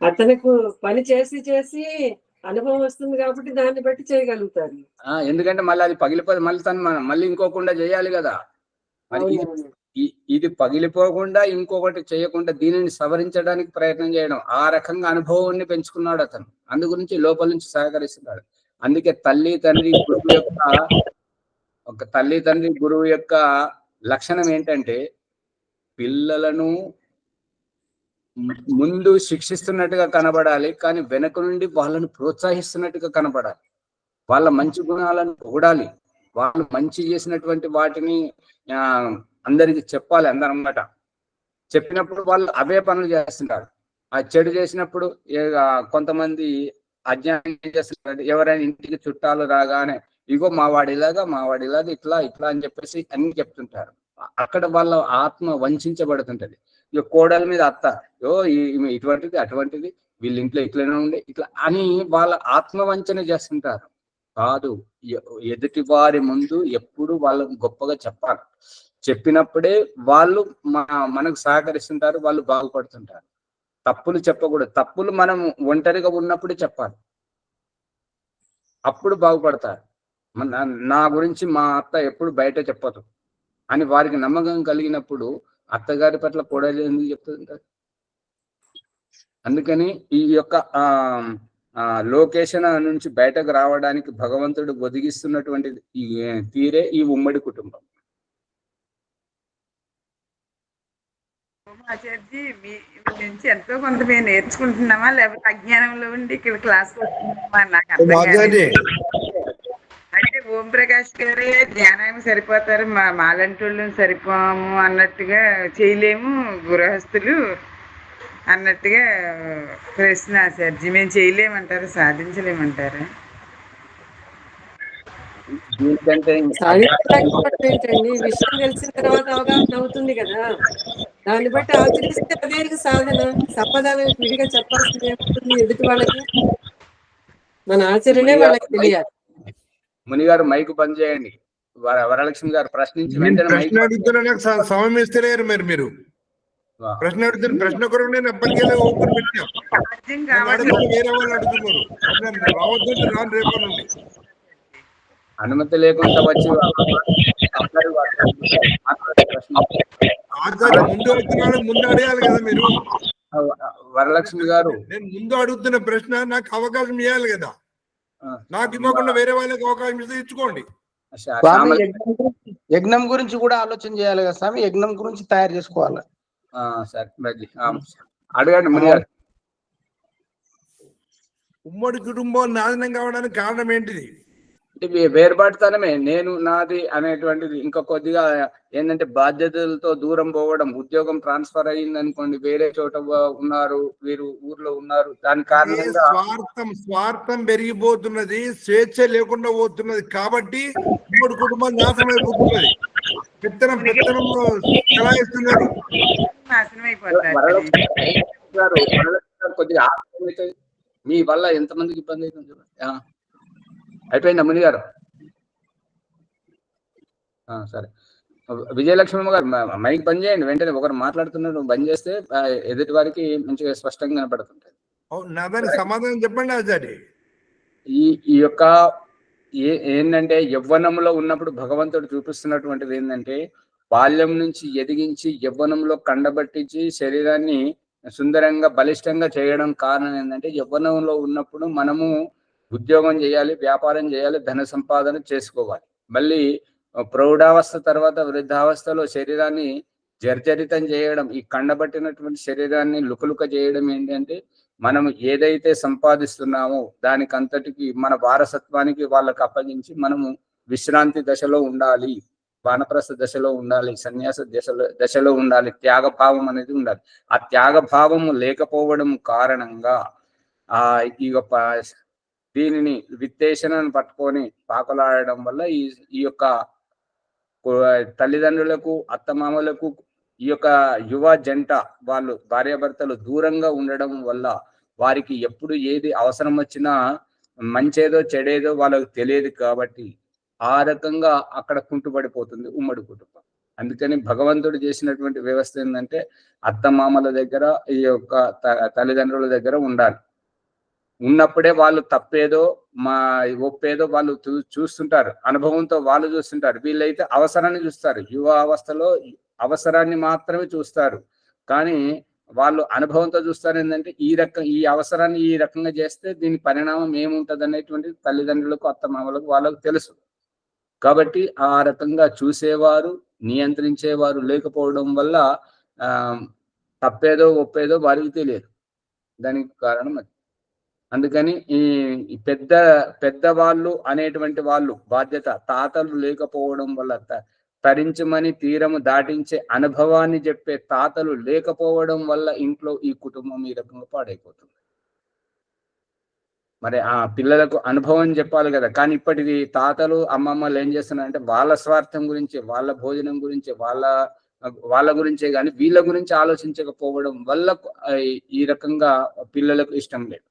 అతనికి పని చేసి అనుభవం వస్తుంది కాబట్టి దాన్ని బట్టి చేయగలుగుతారు. ఎందుకంటే మళ్ళీ అది పగిలిపోదు, మళ్ళీ ఇంకోకుండా చేయాలి కదా. మరి ఇది పగిలిపోకుండా ఇంకొకటి చేయకుండా దీనిని సవరించడానికి ప్రయత్నం చేయడం, ఆ రకంగా అనుభవాన్ని పెంచుకున్నాడు అతను. అందు గురించి లోపల నుంచి సహకరిస్తున్నాడు. అందుకే తల్లి తండ్రి గురువు యొక్క లక్షణం ఏంటంటే పిల్లలను ముందు శిక్షిస్తున్నట్టుగా కనబడాలి, కానీ వెనక నుండి వాళ్ళను ప్రోత్సహిస్తున్నట్టుగా కనబడాలి. వాళ్ళ మంచి గుణాలను పొగడాలి, వాళ్ళు మంచి చేసినటువంటి వాటిని అందరికి చెప్పాలి. అందరన్నమాట చెప్పినప్పుడు వాళ్ళు అవే పనులు చేస్తుంటారు. ఆ చెడు చేసినప్పుడు కొంతమంది అజ్ఞానం చేస్తుంటారు. ఎవరైనా ఇంటికి చుట్టాలు రాగానే ఇగో మావాడిలాగా ఇట్లా అని చెప్పేసి అన్ని చెప్తుంటారు. అక్కడ వాళ్ళ ఆత్మ వంచబడుతుంటది. ఇక కోడల మీద అత్త ఇటువంటిది అటువంటిది, వీళ్ళ ఇంట్లో ఇట్లనే ఉండే ఇట్లా అని వాళ్ళ ఆత్మవంచన చేస్తుంటారు. కాదు, ఎదుటి వారి ముందు ఎప్పుడు వాళ్ళకు గొప్పగా చెప్పాలి. చెప్పినప్పుడే వాళ్ళు మనకు సహకరిస్తుంటారు, వాళ్ళు బాగుపడుతుంటారు. తప్పులు చెప్పకూడదు. తప్పులు మనం ఒంటరిగా ఉన్నప్పుడే చెప్పాలి, అప్పుడు బాగుపడతారు. నా గురించి మా అత్త ఎప్పుడు బయట చెప్పదు అని వారికి నమ్మకం కలిగినప్పుడు అత్తగారి పట్ల కోడలు ఎందుకు చెప్తుంటారు? అందుకని ఈ యొక్క లోకేషన్ నుంచి బయటకు రావడానికి భగవంతుడు ఒదిగిస్తున్నటువంటి తీరే ఈ ఉమ్మడి కుటుంబం. ఆచార్జీ మీ నుంచి ఎంతో కొంత మేము నేర్చుకుంటున్నామా లేకపోతే అజ్ఞానంలో ఉండి ఇక్కడ క్లాస్ వస్తున్నామా నాకు అర్థం కాలేదు. ఆచార్య అంటే ఓం ప్రకాష్ గారే ధ్యానానికి సరిపోతారు, మాలంటోళ్ళం సరిపోము అన్నట్టుగా చేయలేము గృహస్థులు అన్నట్టుగా ప్రశ్న ఆచార్జీ. మేము చేయలేమంటారు, సాధించలేమంటారా? దీనికంటే సాధించలేకపోవడం ఏంటండి? విషయం తెలిసిన తర్వాత అవగాహన అవుతుంది కదా, దాన్ని బట్టి ఆచరిస్తే అదే సాధన. సమాధానం విడిగా చెప్పాల్సింది ఏముంటుంది ఎదుటి వాళ్ళకి? మన ఆచరణే వాళ్ళకి తెలియాలి. మునిగారు మైక్ బంద్ చేయండి. వరలక్ష్మి గారు ప్రశ్నించి నేను వెంటనే మైక్ ప్రశ్న అడుగుతున్నా, నాకు సమయం ఇస్తలేరు మీరు ప్రశ్న అడుగుతారు. ప్రశ్న కొరకు నేను ఎప్పటికెళ్ళి ఓపెన్ పెట్టా. సాధ్యం నన్ను కావట్లేదు. అడగకుండా వేరే వాళ్ళు అడుగుతున్నారు. నన్ను రావద్దంటే రాను రేపటి నుండి. అనుమతి లేకుండా వచ్చి ఆచార్య ముందు వచ్చినాడు, ముందు అడగాలి కదా మీరు. వరలక్ష్మి గారు, నేను ముందు అడుగుతున్న ప్రశ్న నాకు అవకాశం ఇవ్వాలి కదా. నాకు ఇవ్వకుండా వేరే వాళ్ళకి అవకాశం ఇస్తే ఇచ్చుకోండి. స్వామి యజ్ఞం గురించి కూడా ఆలోచన చేయాలి కదా స్వామి. యజ్ఞం గురించి తయారు చేసుకోవాలి. సరే అడగండి మునిగారు. ఉమ్మడి కుటుంబం నాశనం కావడానికి కారణం ఏంటిది? ఇది వేరుబాటుతనమే, నేను నాది అనేటువంటిది. ఇంకా కొద్దిగా ఏంటంటే బాధ్యతలతో దూరం పోవడం. ఉద్యోగం ట్రాన్స్ఫర్ అయ్యింది అనుకోండి, వేరే చోట ఉన్నారు, వీరు ఊర్లో ఉన్నారు, దాని కారణంగా స్వార్థం పెరిగిపోతున్నది, స్వేచ్ఛ లేకుండా పోతున్నది. కాబట్టి ఉమ్మడి కుటుంబం నాశనం అయిపోతున్నది. పెత్తనం చలాయిస్తున్నారు. నాశనం అయిపోతారు. కొద్దిగా ఆలోచన మీ వల్ల ఎంతమందికి ఇబ్బంది అవుతుంది చూడండి. అయిపోయిందా మునిగారు? సరే, విజయలక్ష్మి గారు మైక్ బంద్ చేయండి. వెంటనే ఒకరు మాట్లాడుతున్నారు, బంద్ చేస్తే ఎదుటి వారికి మంచిగా స్పష్టంగా కనపడుతుంటది. నాదని సమాధానం చెప్పండి ఆచార్య. ఈ యొక్క ఏంటంటే యవ్వనంలో ఉన్నప్పుడు భగవంతుడు చూపిస్తున్నటువంటిది ఏంటంటే, బాల్యం నుంచి ఎదిగించి యవ్వనంలో కండబట్టించి శరీరాన్ని సుందరంగా బలిష్టంగా చేయడం కారణం ఏంటంటే, యవ్వనంలో ఉన్నప్పుడు మనము ఉద్యోగం చేయాలి, వ్యాపారం చేయాలి, ధన సంపాదన చేసుకోవాలి. మళ్ళీ ప్రౌఢావస్థ తర్వాత వృద్ధావస్థలో శరీరాన్ని జర్జరితం చేయడం, ఈ కండబట్టినటువంటి శరీరాన్ని లుకలుక చేయడం ఏంటంటే, మనం ఏదైతే సంపాదిస్తున్నామో దానికంతటికి మన వారసత్వానికి వాళ్ళకి అప్పగించి మనము విశ్రాంతి దశలో ఉండాలి, వానప్రస్థ దశలో ఉండాలి, సన్యాస దశలో ఉండాలి. త్యాగభావం అనేది ఉండాలి. ఆ త్యాగభావము లేకపోవడం కారణంగా ఈ దీనిని విత్తేషణను పట్టుకొని పాకలాడడం వల్ల ఈ యొక్క తల్లిదండ్రులకు, అత్తమామలకు, ఈ యొక్క యువ జంట వాళ్ళు భార్యాభర్తలు దూరంగా ఉండడం వల్ల వారికి ఎప్పుడు ఏది అవసరం వచ్చినా మంచేదో చెడేదో వాళ్ళకు తెలియదు. కాబట్టి ఆ రకంగా అక్కడ కుంటుపడిపోతుంది ఉమ్మడి కుటుంబం. అందుకని భగవంతుడు చేసినటువంటి వ్యవస్థ ఏంటంటే, అత్తమామల దగ్గర, ఈ యొక్క తల్లిదండ్రుల దగ్గర ఉండాలి. ఉన్నప్పుడే వాళ్ళు తప్పేదో ఒప్పేదో వాళ్ళు చూస్తుంటారు, అనుభవంతో వాళ్ళు చూస్తుంటారు. వీళ్ళైతే అవసరాన్ని చూస్తారు, యువ అవస్థలో అవసరాన్ని మాత్రమే చూస్తారు. కానీ వాళ్ళు అనుభవంతో చూస్తారు ఏంటంటే, ఈ అవసరాన్ని ఈ రకంగా చేస్తే దీని పరిణామం ఏముంటది అనేటువంటి తల్లిదండ్రులకు, అత్తమామలకు వాళ్ళకు తెలుసు. కాబట్టి ఆ రకంగా చూసేవారు, నియంత్రించేవారు లేకపోవడం వల్ల తప్పేదో ఒప్పేదో వారికి తెలియదు. దానికి కారణం అది. అందుకని ఈ పెద్దవాళ్ళు అనేటువంటి వాళ్ళు బాధ్యత, తాతలు లేకపోవడం వల్ల, తరించమని తీరము దాటించే అనుభవాన్ని చెప్పే తాతలు లేకపోవడం వల్ల ఇంట్లో ఈ కుటుంబం ఈ రకంగా పాడైపోతుంది. మరి ఆ పిల్లలకు అనుభవం చెప్పాలి కదా. కానీ ఇప్పటికి తాతలు, అమ్మమ్మలు ఏం చేస్తున్నారంటే, వాళ్ళ స్వార్థం గురించి, వాళ్ళ భోజనం గురించి, వాళ్ళ గురించే కానీ వీళ్ళ గురించి ఆలోచించకపోవడం వల్ల ఈ రకంగా పిల్లలకు ఇష్టం లేదు.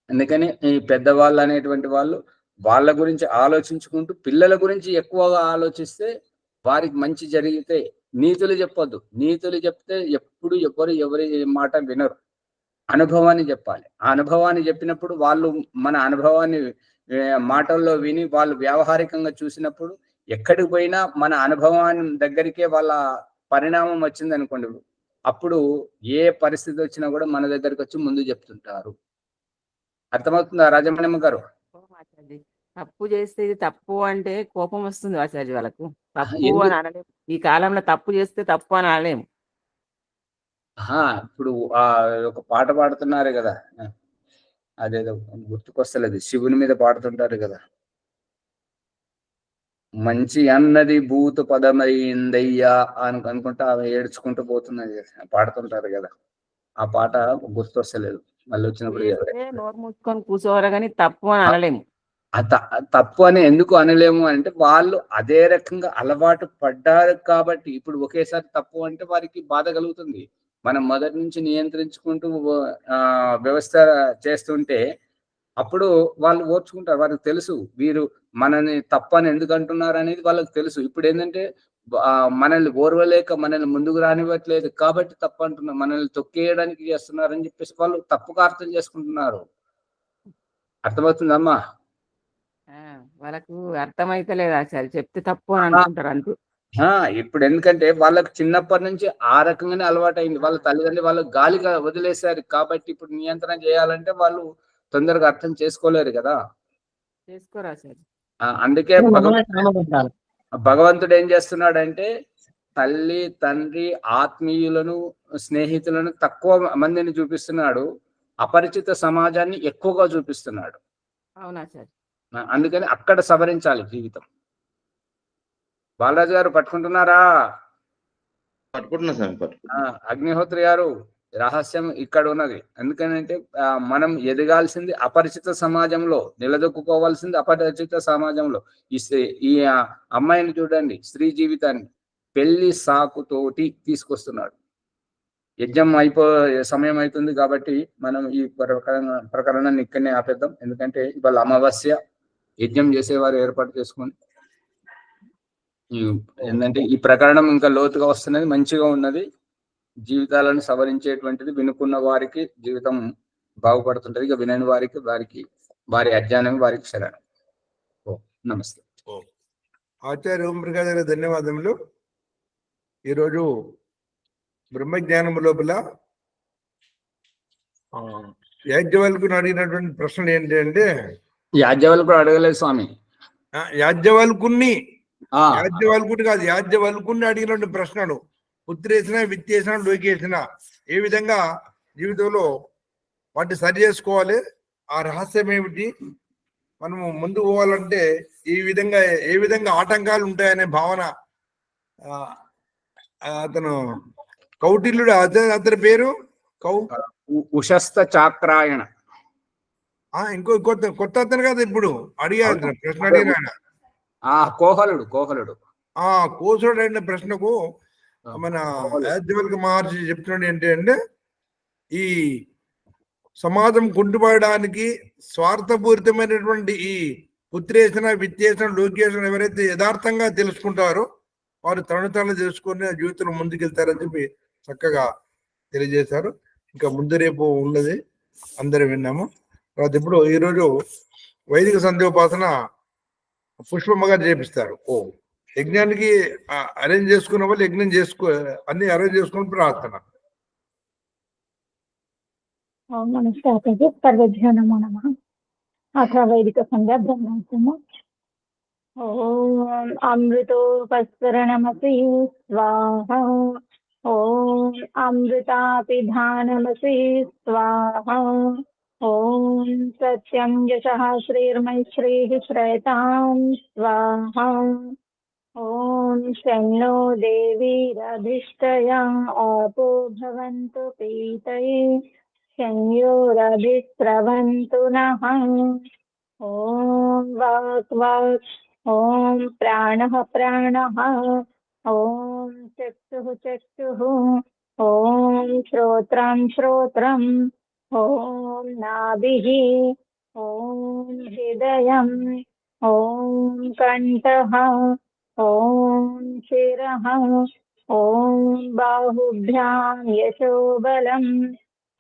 అందుకని ఈ పెద్దవాళ్ళు అనేటువంటి వాళ్ళు వాళ్ళ గురించి ఆలోచించుకుంటూ పిల్లల గురించి ఎక్కువగా ఆలోచిస్తే వారికి మంచి జరిగితే, నీతులు చెప్పొద్దు. నీతులు చెప్తే ఎప్పుడు ఎవరి మాట వినరు. అనుభవాన్ని చెప్పాలి. ఆ అనుభవాన్ని చెప్పినప్పుడు వాళ్ళు మన అనుభవాన్ని మాటల్లో విని వాళ్ళు వ్యావహారికంగా చూసినప్పుడు ఎక్కడికి పోయినా మన అనుభవాన్ని దగ్గరికే వాళ్ళ పరిణామం వచ్చింది అనుకోండి, అప్పుడు ఏ పరిస్థితి వచ్చినా కూడా మన దగ్గరికి వచ్చి ముందు చెప్తుంటారు. అర్థమవుతుందా రాజమణిమ్మ గారు? తప్పు చేస్తే ఇది తప్పు అంటే కోపం వస్తుంది ఆచార్య వాళ్ళకు. తప్పు అని అనలేదు. ఈ కాలంలో తప్పు చేస్తే తప్పు అని అనలేము. ఇప్పుడు ఒక పాట పాడుతున్నారు కదా, అదేదో గుర్తుకొస్తలేదు, శివుని మీద పాడుతుంటారు కదా, మంచి అన్నది భూత పదమైందయ్యా అని అనుకుంటా ఆమె ఏడ్చుకుంటూ పోతున్నది పాడుతుంటారు కదా, ఆ పాట గుర్తొస్తలేదు, మళ్ళీ వచ్చినప్పుడు చేస్తే నోరు మూసుకొని కూర్చోవాలి కానీ తప్పు అని అనలేము. తప్పు అని ఎందుకు అనలేము అంటే వాళ్ళు అదే రకంగా అలవాటు పడ్డారు కాబట్టి ఇప్పుడు ఒకేసారి తప్పు అంటే వారికి బాధ కలుగుతుంది. మనం మొదటి నుంచి నియంత్రించుకుంటూ వ్యవస్థ చేస్తుంటే అప్పుడు వాళ్ళు ఓర్చుకుంటారు. వారికి తెలుసు వీరు మనని తప్పని ఎందుకు అంటున్నారు అనేది వాళ్ళకి తెలుసు. ఇప్పుడు ఏంటంటే మనల్ని ఓర్వలేక మనల్ని ముందుకు రానివ్వట్లేదు కాబట్టి తప్పు అంటున్నారు, మనల్ని తొక్కేయడానికి చేస్తున్నారు అని చెప్పేసి వాళ్ళు తప్పుగా అర్థం చేసుకుంటున్నారు. అర్థమవుతుందమ్మా? వాళ్ళకు అర్థమైతే లేదు ఆచార్య, చెప్తే తప్పు అని అనుకుంటారు అంతే. ఇప్పుడు ఎందుకంటే వాళ్ళకు చిన్నప్పటి నుంచి ఆ రకంగానే అలవాటు అయింది. వాళ్ళ తల్లిదండ్రులు వాళ్ళకు గాలిగా వదిలేశారు కాబట్టి ఇప్పుడు నియంత్రణ చేయాలంటే వాళ్ళు తొందరగా అర్థం చేసుకోలేరు కదా, చేసుకోరు ఆచార్య. అందుకే భగవంతుడు ఏం చేస్తున్నాడంటే తల్లి తండ్రి ఆత్మీయులను స్నేహితులను తక్కువ మందిని చూపిస్తున్నాడు, అపరిచిత సమాజాన్ని ఎక్కువగా చూపిస్తున్నాడు. అవునాచార్య. అందుకని అక్కడ సవరించాలి జీవితం. బాలరాజు గారు పట్టుకుంటున్నారా? పట్టుకుంటున్నా సార్. అగ్నిహోత్రి గారు, రహస్యం ఇక్కడ ఉన్నది. ఎందుకంటే మనం ఎదగాల్సింది అపరిచిత సమాజంలో, నిలదొక్కుకోవాల్సింది అపరిచిత సమాజంలో. ఈ అమ్మాయిని చూడండి, స్త్రీ జీవితాన్ని పెళ్లి సాకుతోటి తీసుకొస్తున్నాడు. యజ్ఞం సమయం అవుతుంది కాబట్టి మనం ఈ ప్రకరణాన్ని ఇక్కడనే ఆపేద్దాం. ఎందుకంటే ఇవాళ అమావాస్య, యజ్ఞం చేసేవారు ఏర్పాటు చేసుకుని ఏంటంటే ఈ ప్రకరణం ఇంకా లోతుగా వస్తున్నది, మంచిగా ఉన్నది, జీవితాలను సవరించేటువంటిది. వినుకున్న వారికి జీవితం బాగుపడుతుంటది, ఇక వినని వారికి వారి అజ్ఞానం వారికి శరణం. నమస్తే. ఆచార్య ఓంప్రకాష్ గారికి ధన్యవాదములు. ఈరోజు బ్రహ్మజ్ఞానం లోపల యాజ్ఞవల్కుని అడిగినటువంటి ప్రశ్నలు ఏంటి అంటే, యాజ్ఞవల్కుడు అడగలేదు స్వామి, యాజ్ఞవల్కుని కాదు, యాజ్ఞవల్కుని అడిగినటువంటి ప్రశ్నలు పుత్రేసిన విత్తేసిన లోకేసిన ఏ విధంగా జీవితంలో వాటిని సరి చేసుకోవాలి, ఆ రహస్యం ఏమిటి, మనము ముందుకు పోవాలంటే ఏ విధంగా ఆటంకాలు ఉంటాయనే భావన అతను కౌటిల్యుడు, అతని పేరు ఉషస్థ చాక్రాయణ. ఇంకో కొత్త అతను కదా ఇప్పుడు అడిగారు ప్రశ్న అడిగిన కోహలుడు కోసుడు అయిన ప్రశ్నకు మన యాజ్ఞవల్క్య మహర్షి చెప్తున్నాడు ఏంటి అంటే, ఈ సమాజం కుంటుపడడానికి స్వార్థపూరితమైనటువంటి ఈ పుత్రేసిన విత్తేసిన లోకేసిన ఎవరైతే యథార్థంగా తెలుసుకుంటారో వారు తను తెలుసుకొని జీవితంలో ముందుకెళ్తారని చెప్పి చక్కగా తెలియజేశారు. ఇంకా ముందు రేపు ఉన్నది అందరూ విన్నాము. తర్వాత ఇప్పుడు ఈరోజు వైదిక సంధ్యోపాసన పుష్పమ్మ గారు చేపిస్తారు. యజ్ఞానికి అరేంజ్ చేసుకున్న వాళ్ళు యజ్ఞం అన్ని అరేంజ్ చేసుకుని ప్రార్థన. నమస్తే ఆచార్య. సర్వేభ్యో నమో నమః. అథ వైదిక సంధ్యా బ్రహ్మోత్సవము. ఓం అమృతోపస్కరణమసి స్వాహ. ఓం అమృతాపిధానమసి స్వాహ. ఓం సత్యం యశః శ్రీర్మైశ్రీః శ్రేతాం స్వాహ. ఓం శన్నో దేవీరధిష్ఠయా ఆపో భవంతు పీతయే శన్యోరభిస్రవంతు నః. ఓం వాక్ వాక్. ఓం ప్రాణః ప్రాణః. ఓం చక్షుః చక్షుః. ఓం శ్రోత్రం శ్రోత్రం. ఓం నాభిః. ఓం హృదయం. ఓం కంఠః. ఓం శిరః. ఓం బాహుభ్యాం యశోబలం.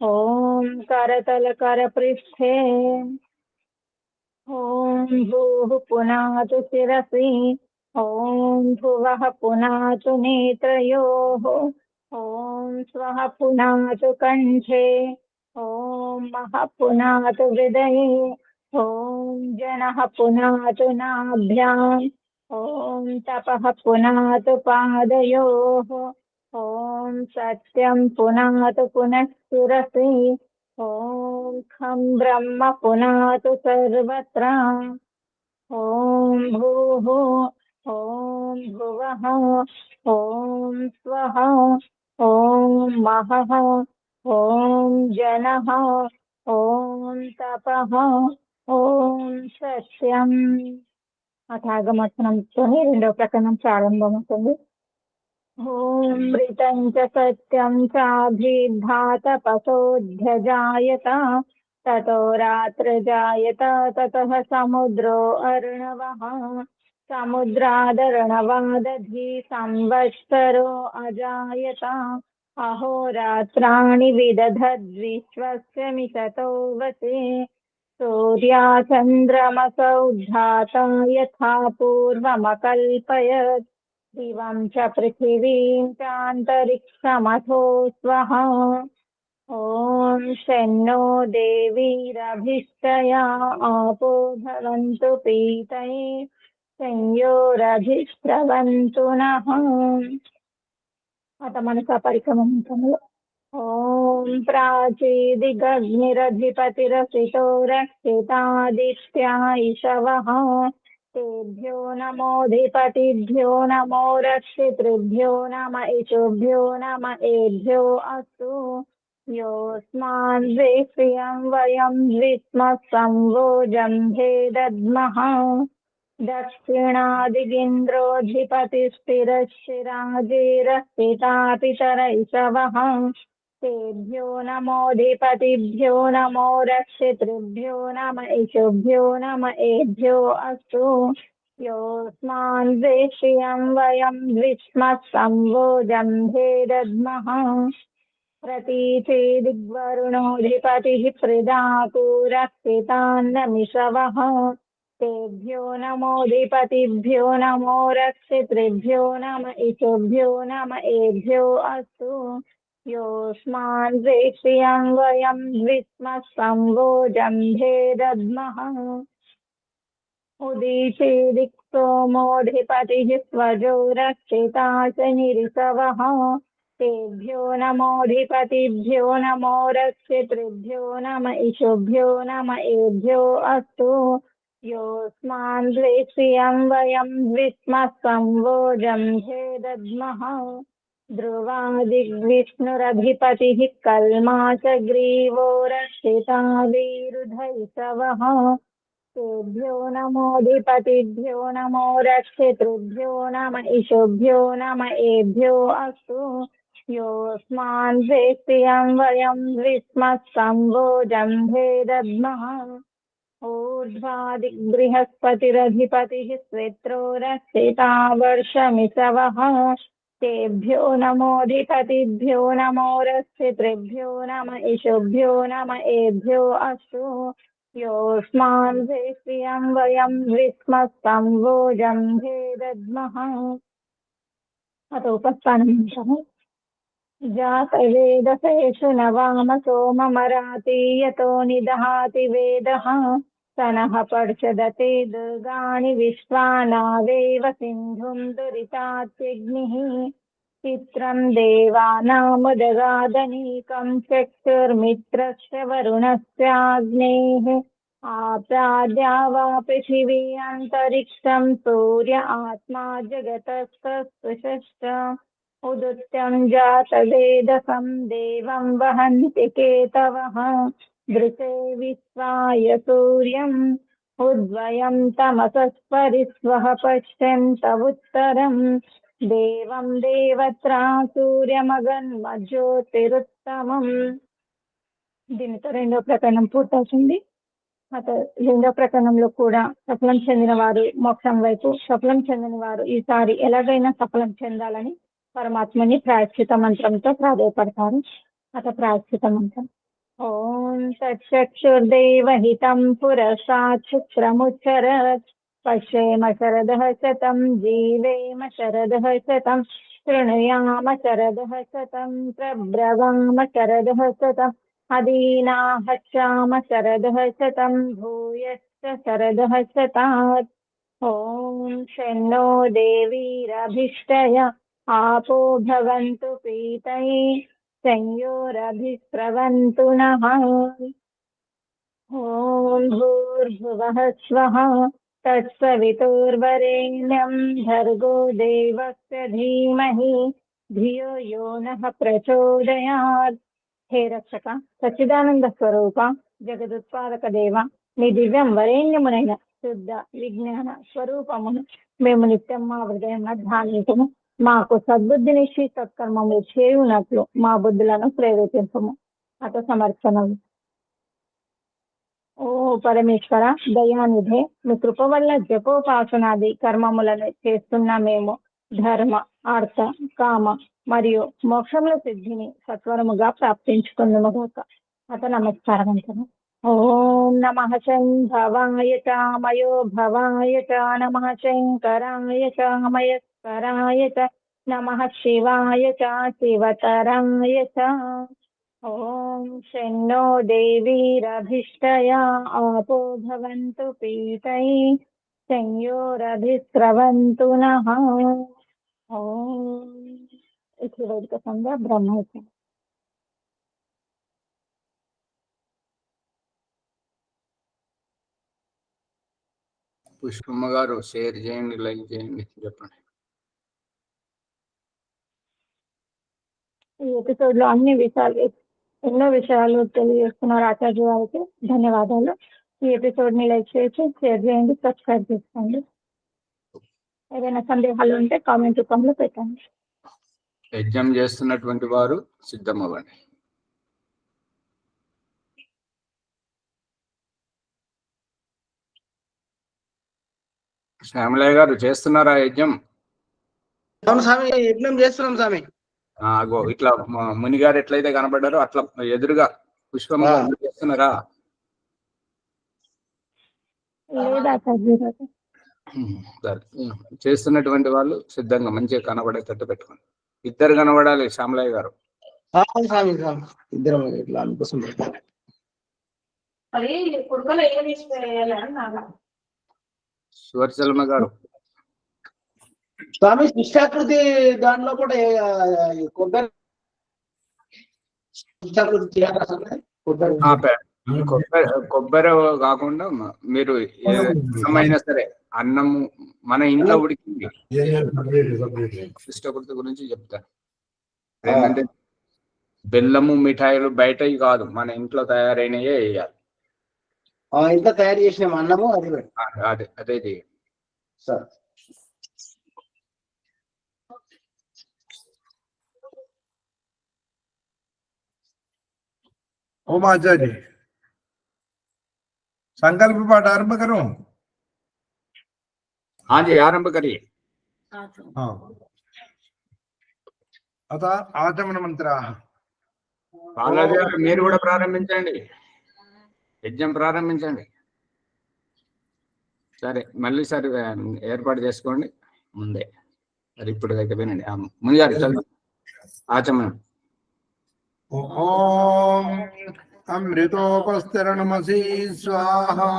ఓం కరతలకరపృష్ఠే. ఓం భూః పునాతు శిరసి. ఓం భువః పునాతు నేత్రయోః. ఓం స్వః పునాతు కంఠే. ఓం మహః పునాతు హృదయే. ఓం జనః పునాతు నాభ్యాం. ॐ तपः पुनातु पादयोः ॐ सत्यं पुनातु पुनः शिरसि ॐ खं ब्रह्म पुनातु सर्वत्र ॐ भूः ॐ भुवः ॐ स्वः ॐ महः ॐ जनः ॐ तपः ॐ सत्यम् అథాగమర్థనంతోని రెండవ ప్రకరణం ప్రారంభమవుతుంది. ఓం మృతం చ సత్యం చాభిర్భాతపసోऽధ్యజాయత తతో రాత్రజాయత తతః సముద్రో అర్ణవః సముద్రాదర్ణవాదధి సంవత్సరో అజాయత అహోరాత్రాణి విదధద్విశ్వస్య మిషతో వసే सूर्याचन्द्रमसौ धाता यथा पूर्वमकल्पयत् दिवं च पृथिवीं चान्तरिक्षमथो स्वः ॐ शन्नो देवीरभिष्टया आपो भवन्तु पीतये संयोरभिस्रवन्तु नः अथ मनसा परिक्रमणसमये ॐ प्राचीदिगग्निरधिपतिरसितो रक्षितादित्या इषवः तेभ्यो नमोऽधिपतिभ्यो नमो रक्षितृभ्यो नम इषुभ्यो नम एभ्यो अस्तु योऽस्मान् द्विप्रियं वयं द्विस्मः संवोजं दद्मः दक्षिणादिगिन्द्रोऽधिपतिस्थिरशिराजिरस्थिता पितर इषवः तेभ्यो नमोऽधिपतिभ्यो नमो रक्षितृभ्यो नम इषुभ्यो नम एभ्यो अस्तु योऽस्मान् द्विप्रियं वयं द्विस्मः संवोजं दद्मः प्रतीचेदिग्वरुणोऽधिपतिः प्रदातुरक्षितान्नमिषवः तेभ्यो नमोऽधिपतिभ्यो नमो रक्षितृभ्यो नम इषुभ्यो नम एभ्यो अस्तु योऽस्मान् द्विप्रियं वयं द्विस्मः संवोजं दद्मः उदीचेदिक्सोमोऽधिपतिः स्वजो रक्षिता शनिरिषवः तेभ्यो नमोऽधिपतिभ्यो नमो रक्षितृभ्यो नम इषुभ्यो नम एभ्यो अस्तु योऽस्मान् द्विप्रियं वयं द्विस्मः संवोजं दद्मः ध्रुवादिग्विष्णुरधिपतिः कल्मा च ग्रीवो रक्षिता वीरुधैषवः तेभ्यो नमोऽधिपतिभ्यो नमो रक्षितृभ्यो नम इषुभ्यो नम एभ्यो अस्तु योऽस्मान् द्विप्रियं वयं द्विस्मः संवोजं दद्मः ऊर्ध्वादिबृहस्पतिरधिपतिः स्वेत्रो रक्षिता वर्षमिषवः तेभ्यो नमोऽधिपतिभ्यो नमो रक्षितृभ्यो नम इषुभ्यो नम एभ्यो अस्तु योऽस्मान् द्विप्रियं वयं द्विस्मः संवोजं दद्मः अथ उपस्थानमन्त्रः जातवेदसेषु नवाम सोममरातीयतो निदहाति वेदः स नः पर्षदते दुर्गाणि विश्वानावेव सिन्धुं दुरितात्यग्निः चित्रं देवानामुदगादनीकं चक्षुर्मित्रस्य वरुणस्याग्नेः आप्राद्या वा पृथिवी अन्तरिक्षं सूर्य आत्मा जगतस्तस्पृशश्च उदुत्यं जातवेदसं देवं वहन्ति केतवः दृशे विश्वाय सूर्यम् उद्वयं तमसस्परिस्वः पश्यन्तवुत्तरम् देवं देवत्रा సూర్యమగన్మజ్యోతిరుత్తమం. దీనితో రెండో ప్రకరణం పూర్తవుతుంది. రెండో ప్రకరణంలో కూడా సఫలం చెందిన వారు మోక్షం వైపు, సఫలం చెందని వారు ఈసారి ఎలాగైనా సఫలం చెందాలని పరమాత్మని ప్రాయశ్చిత మంత్రంతో ప్రాధేయపడతారు. ప్రాయశ్చిత మంత్రం ఓం తచ్చక్షుర్దేవహితం పురసాత్ శుక్రముచ్చరత్ పశ్యేమ శరదః శతం జీవేమ శరదః శతం శృణుయామ శరదః శతం ప్రబ్రవామ శరదః శతం అదీనాహ శ్యామ శరదః శతం భూయశ్చ శరదః శతాత్ ॐ शन्नो देवीरभिष्टय आपो भवन्तु पीतये संयोरभिस्रवन्तु नः। ॐ भूर्भुवः स्वः तत्सवितुर्वरेण्यं भर्गो देवस्य धीमहि धियो यो नः प्रचोदयात्। हे रक्षक सच्चिदानंद स्वरूप జగదుత్పాదక దేవ నీ దివ్యం వరేణ్యమునైన శుద్ధ విజ్ఞాన స్వరూపమును మేము నిత్యం మా హృదయంలో ధ్యానించము. మాకు సద్బుద్ధినిచ్చి సత్కర్మములు చేయునట్లు మా బుద్ధులను ప్రేరేపించము. అత సమర్పణము. ఓ పరమేశ్వర దయానిధే, మీ కృప వల్ల జపోపాసనాది కర్మములను చేస్తున్న మేము ధర్మ అర్థ కామ మరియు మోక్షముల సిద్ధిని సత్వరముగా ప్రాప్తించుకుందుముగాక. అత నమస్కారం అంటాను. ఓం నమః శంభవాయ చ మయో భవాయ చ నమః శంకరాయ చ మయస్కరాయ చ నమః శివాయ చ శివతరాయ చ. ఓం శన్నో దేవీరభిష్టయ ఆపో భవంతు పీతయే సంయోరభిస్రవంతు నః. ఓం ఇట్లా వైదిక సంధ్య బ్రహ్మైక్యం. పుష్పమ్మ గారు షేర్ చేయండి, లైక్ చేయండి, చెప్పండి. ఈ ఎపిసోడ్ లో అన్ని విషయాలు ఎన్నో విషయాలు తెలియజేస్తున్నారు ఆచార్య గారికి ధన్యవాదాలు. ఈ ఎపిసోడ్ ని లైక్ చేసి షేర్ చేయండి, సబ్స్క్రైబ్ చేసుకోండి. ఏదైనా సందేహాలు ఉంటే కామెంట్ రూపంలో పెట్టండి. యజ్ఞం చేస్తున్నటువంటి వారు సిద్ధమవ్వండి. శ్యామలయ్య గారు చేస్తున్నారా యజ్ఞం? అవును స్వామి, యజ్ఞం చేస్తున్నాం స్వామి. అగో ఇట్లా మునిగారు ఎట్లయితే కనబడ్డారో అట్లా ఎదురుగా పుష్పం చేస్తున్నారా? సరే, చేస్తున్నటువంటి వాళ్ళు సిద్ధంగా మంచిగా కనబడేటట్టు పెట్టుకోండి. ఇద్దరు కనబడాలి శ్యామలయ్య గారు. స్వామి ఇద్దరం ఇట్లా అందుకోసం సువర్చలమ్మ గారు. స్వామి శిష్టాకృతి దానిలో కూడా కొబ్బరి శిష్టాకృతి చేయాలి. కొబ్బరి కాకుండా మీరు ఏమైనా సరే అన్నము మన ఇంట్లో ఉడికింది శిష్టాకృతి గురించి చెప్తాను. ఏంటంటే బెల్లము మిఠాయిలు బయటవి కాదు, మన ఇంట్లో తయారైనయే వేయాలి. ఇంట్లో తయారు చేసిన అన్నము అదే అదే చేయండి సార్. ओम आचार्य संकल्प पाठ आरंभ करो। हाँ जी, आरंभ करिए। हाँ, अतः आचमन मंत्र బాలాజీ గారు మీరు కూడా ప్రారంభించండి, యజ్ఞం ప్రారంభించండి. సరే, మళ్ళీ సరే ఏర్పాటు చేసుకోండి ముందే. మరి ఇప్పుడు దగ్గర వినండి. ముందుగారు ఆచమనం. ओम अमृतोपस्तरणमसि स्वाहा।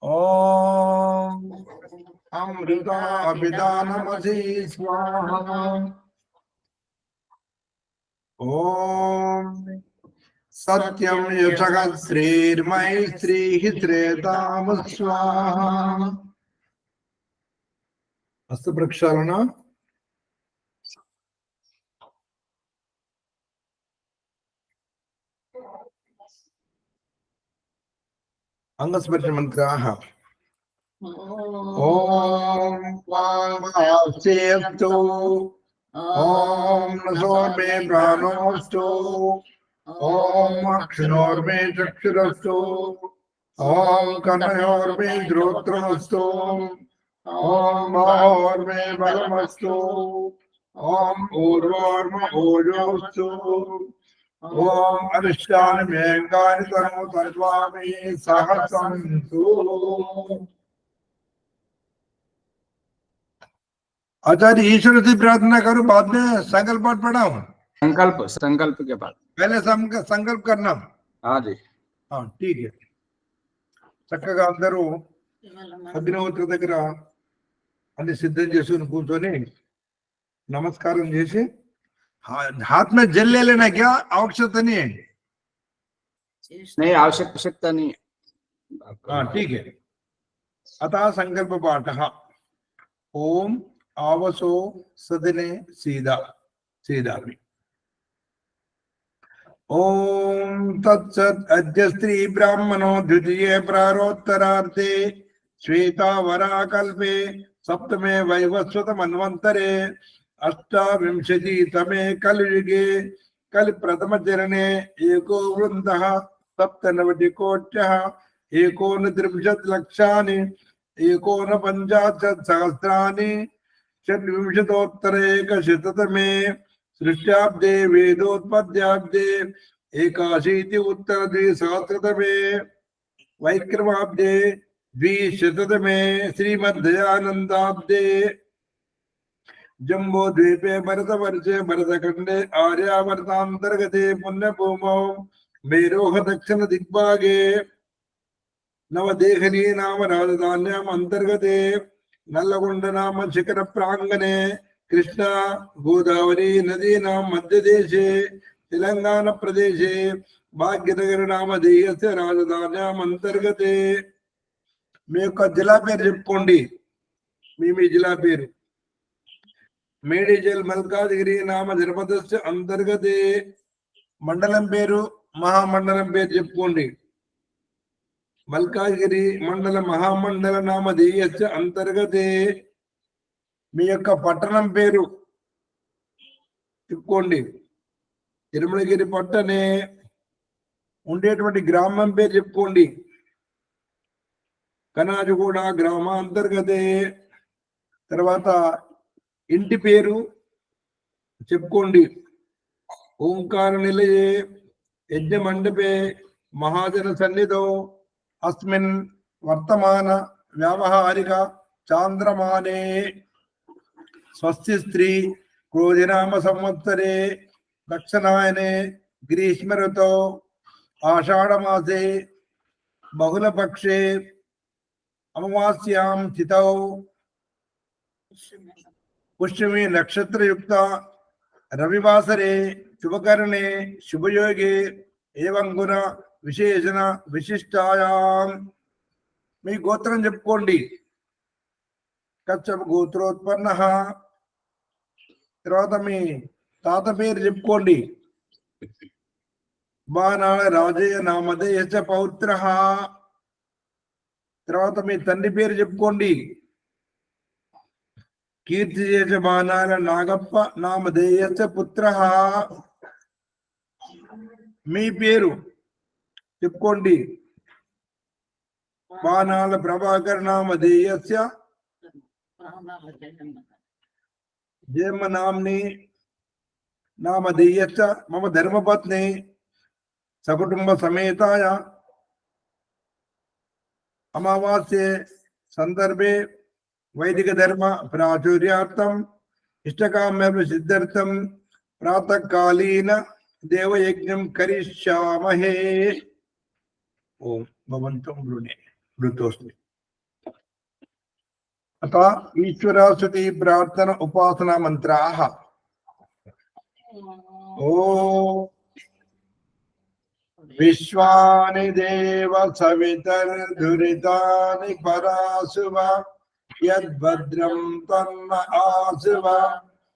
ओम अमृताभिदानमसि स्वाहा। ओम सत्यं यशः श्रीर्मैत्रीः श्रेताम स्वाहा। हस्त प्रक्षालन। अंगस्पर्श मंत्राः। ओम वामासेस्तु। ओम नसोर्मे प्राणोस्तु। ओम अक्षिणोर्मे चक्षुरस्तु। ओम कर्णयोर्मे श्रोत्रमस्तु। ओम बाहोर्मे बलमस्तु। ओम ऊर्ध्वोर्मे ओजोस्तु। ओम अरिष्टानि मेघानि तनु तर्वामि सहसन्तु। आचार्य ईश्वर से प्रार्थना करो, बाद में संकल्प पाठ पढ़ाऊं। संकल्प के बाद पहले संकल्प करना। हाँ जी, हाँ ठीक है। చక్కగా అందరూ అగ్నిహోత్ర దగ్గర అన్ని సిద్ధం చేసుకుని కూర్చొని नमस्कारम जैसे हाथ में जल ले लेना, क्या आवश्यकता नहीं है? नहीं, आवश्यकता नहीं है। हाँ ठीक है। अतः संकल्प पाठ ओम आवसो सदने सीधा सीधा भी ओम तत्सत् अद्य स्त्री ब्राह्मणो द्वितीय प्रारोत्तरार्थे श्वेतावरा कल्पे सप्तमे वैवस्वत मन्वन्तरे अष्टाविंशतितमे कलियुगे कलि प्रथम चरणे एको वृन्दः सप्तनवतिकोट्यः एकोनत्रिंशत् लक्षानि एकोनपञ्चाशत् सहस्राणि षड्विंशतोत्तरैकशततमे सृष्ट्याब्दे वेदोत्पत्त्याब्दे एकाशीति उत्तर द्विसहस्रतमे वैक्रमाब्दे द्विशततमे श्रीमद्दयानन्दाब्दे जम्बो द्वीपे भरतवर्षे भरतखंडे आर्यावर्तांतर्गते पुण्यभूमौ मेरोह दक्षिण दिग्भागे नवदेहली नाम राजधान्याम् अंतर्गते नल्लगुंड नाम शिखर प्रांगणे कृष्णा गोदावरी नदीनां मध्यदेशे तेलंगाना प्रदेशे भाग्यनगर नाम देशस्य राजधान्याम् अंतर्गते మీ యొక్క జిల్లా పేరు చెప్పుకోండి మీ జిల్లా పేరు మేడిజల్ మల్కాజ్గిరి నామ జనపదస్య అంతర్గతే మండలం పేరు మహామండలం పేరు చెప్పుకోండి మల్కాజ్గిరి మండల మహామండల నామ దేయస్య అంతర్గతే మీ యొక్క పట్టణం పేరు చెప్పుకోండి తిరుమలగిరి పట్టణే ఉండేటువంటి గ్రామం పేరు చెప్పుకోండి కనాజగూడ గ్రామాంతర్గతే తర్వాత ఇంటి పేరు చెప్పుకోండి ఓంకార నిలయే యజ్ఞ మండపే మహాజన సన్నిధో అస్మిన్ వర్తమాన వ్యావహారిక చాంద్రమానే స్వస్తి స్త్రీ క్రోధినామ సంవత్సరే దక్షిణాయనే గ్రీష్మ ఋతో ఆషాఢమాసే బహుళపక్షే अमावास्यां तिथौ पुष्यमी नक्षत्र युक्त रविवासरे शुभकरणे शुभयोगे एवं गुण विशेषण विशिष्टायां మీ గోత్రం చెప్పుకోండి కచ్చప గోత్రోత్పన్నః తర్వాత మీ తాత పేరు చెప్పుకోండి బాణాళ రాజయ్య నామధేయశ్చ పౌత్రః తర్వాత మీ తండ్రి పేరు చెప్పుకోండి కీర్తి బాణాల నాగప్ప నామధేయస్య పుత్రః మీ పేరు చెప్పుకోండి బాణాల ప్రభాకర్ నామధేయస్య జయమ్మ నామ్ని నామధేయస్య మమ ధర్మపత్ని సకుటుంబ సమేతాయ अमावास्ये संदर्भे वैदिक धर्म प्राचुर्यार्थम इष्टकाम्य सिद्ध्यर्थम प्रातः कालीन देवयज्ञं करिष्यामहे। ओम भवन्तुं मृतोऽस्मि। अतः ईश्वरस्तुति प्रार्थना उपासना मंत्राः ओम विश्वानि देव सवितर्दुरितानि परासुव यद्भद्रं तन्न आसुव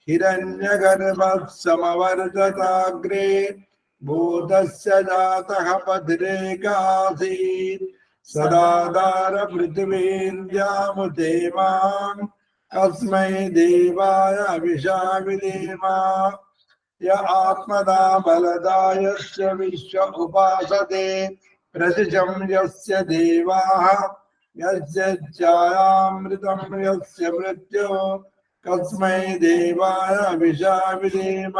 हिरण्यगर्भः समवर्धताग्रे भूतस्य जातः पतिरेकासीत् सदाधार पृथिवीर्यामुते मां कस्मै देवाय अभिशाविधेम य आत्मदा बलदायस्य विश्व उपासते प्रसिजं यस्य देवाः यस्य छायामृतं यस्य मृत्यो कस्मै देवाय अभिशाविधेम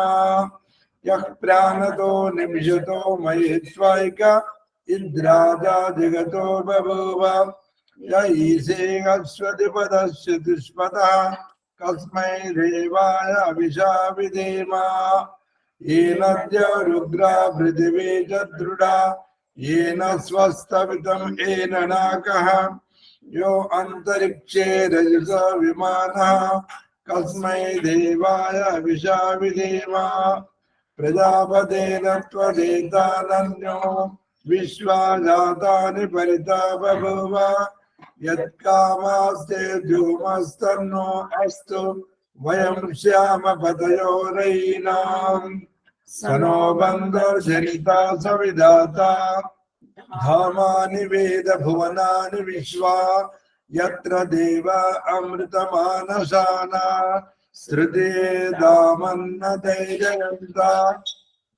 यः प्राणतो निमिषतो मयित्वैक इन्द्राजा जगतो बभूव य ईशे अश्वतिपदस्य दुष्पदः कस्मै देवाय अभिशाविधेम येनद्य रुद्रा पृथिवी च दृढा येन स्वस्तवितं येन नाकः यो अंतरिक्षे रजसा विमानः कस्मै देवाय विशाविदेवा प्रजापतेन त्वदेतानन्यो विश्वाजातानि परिता बभूव यत्कामास्ते ध्रुवमस्तन्नो अस्तु वयं श्यामपतयो रयिणाम् सनो बन्धुर्जनिता सविधाता धामानि वेद भुवनानि विश्वा यत्र देव अमृतमानसाना श्रुते दामन्नतैजयन्ता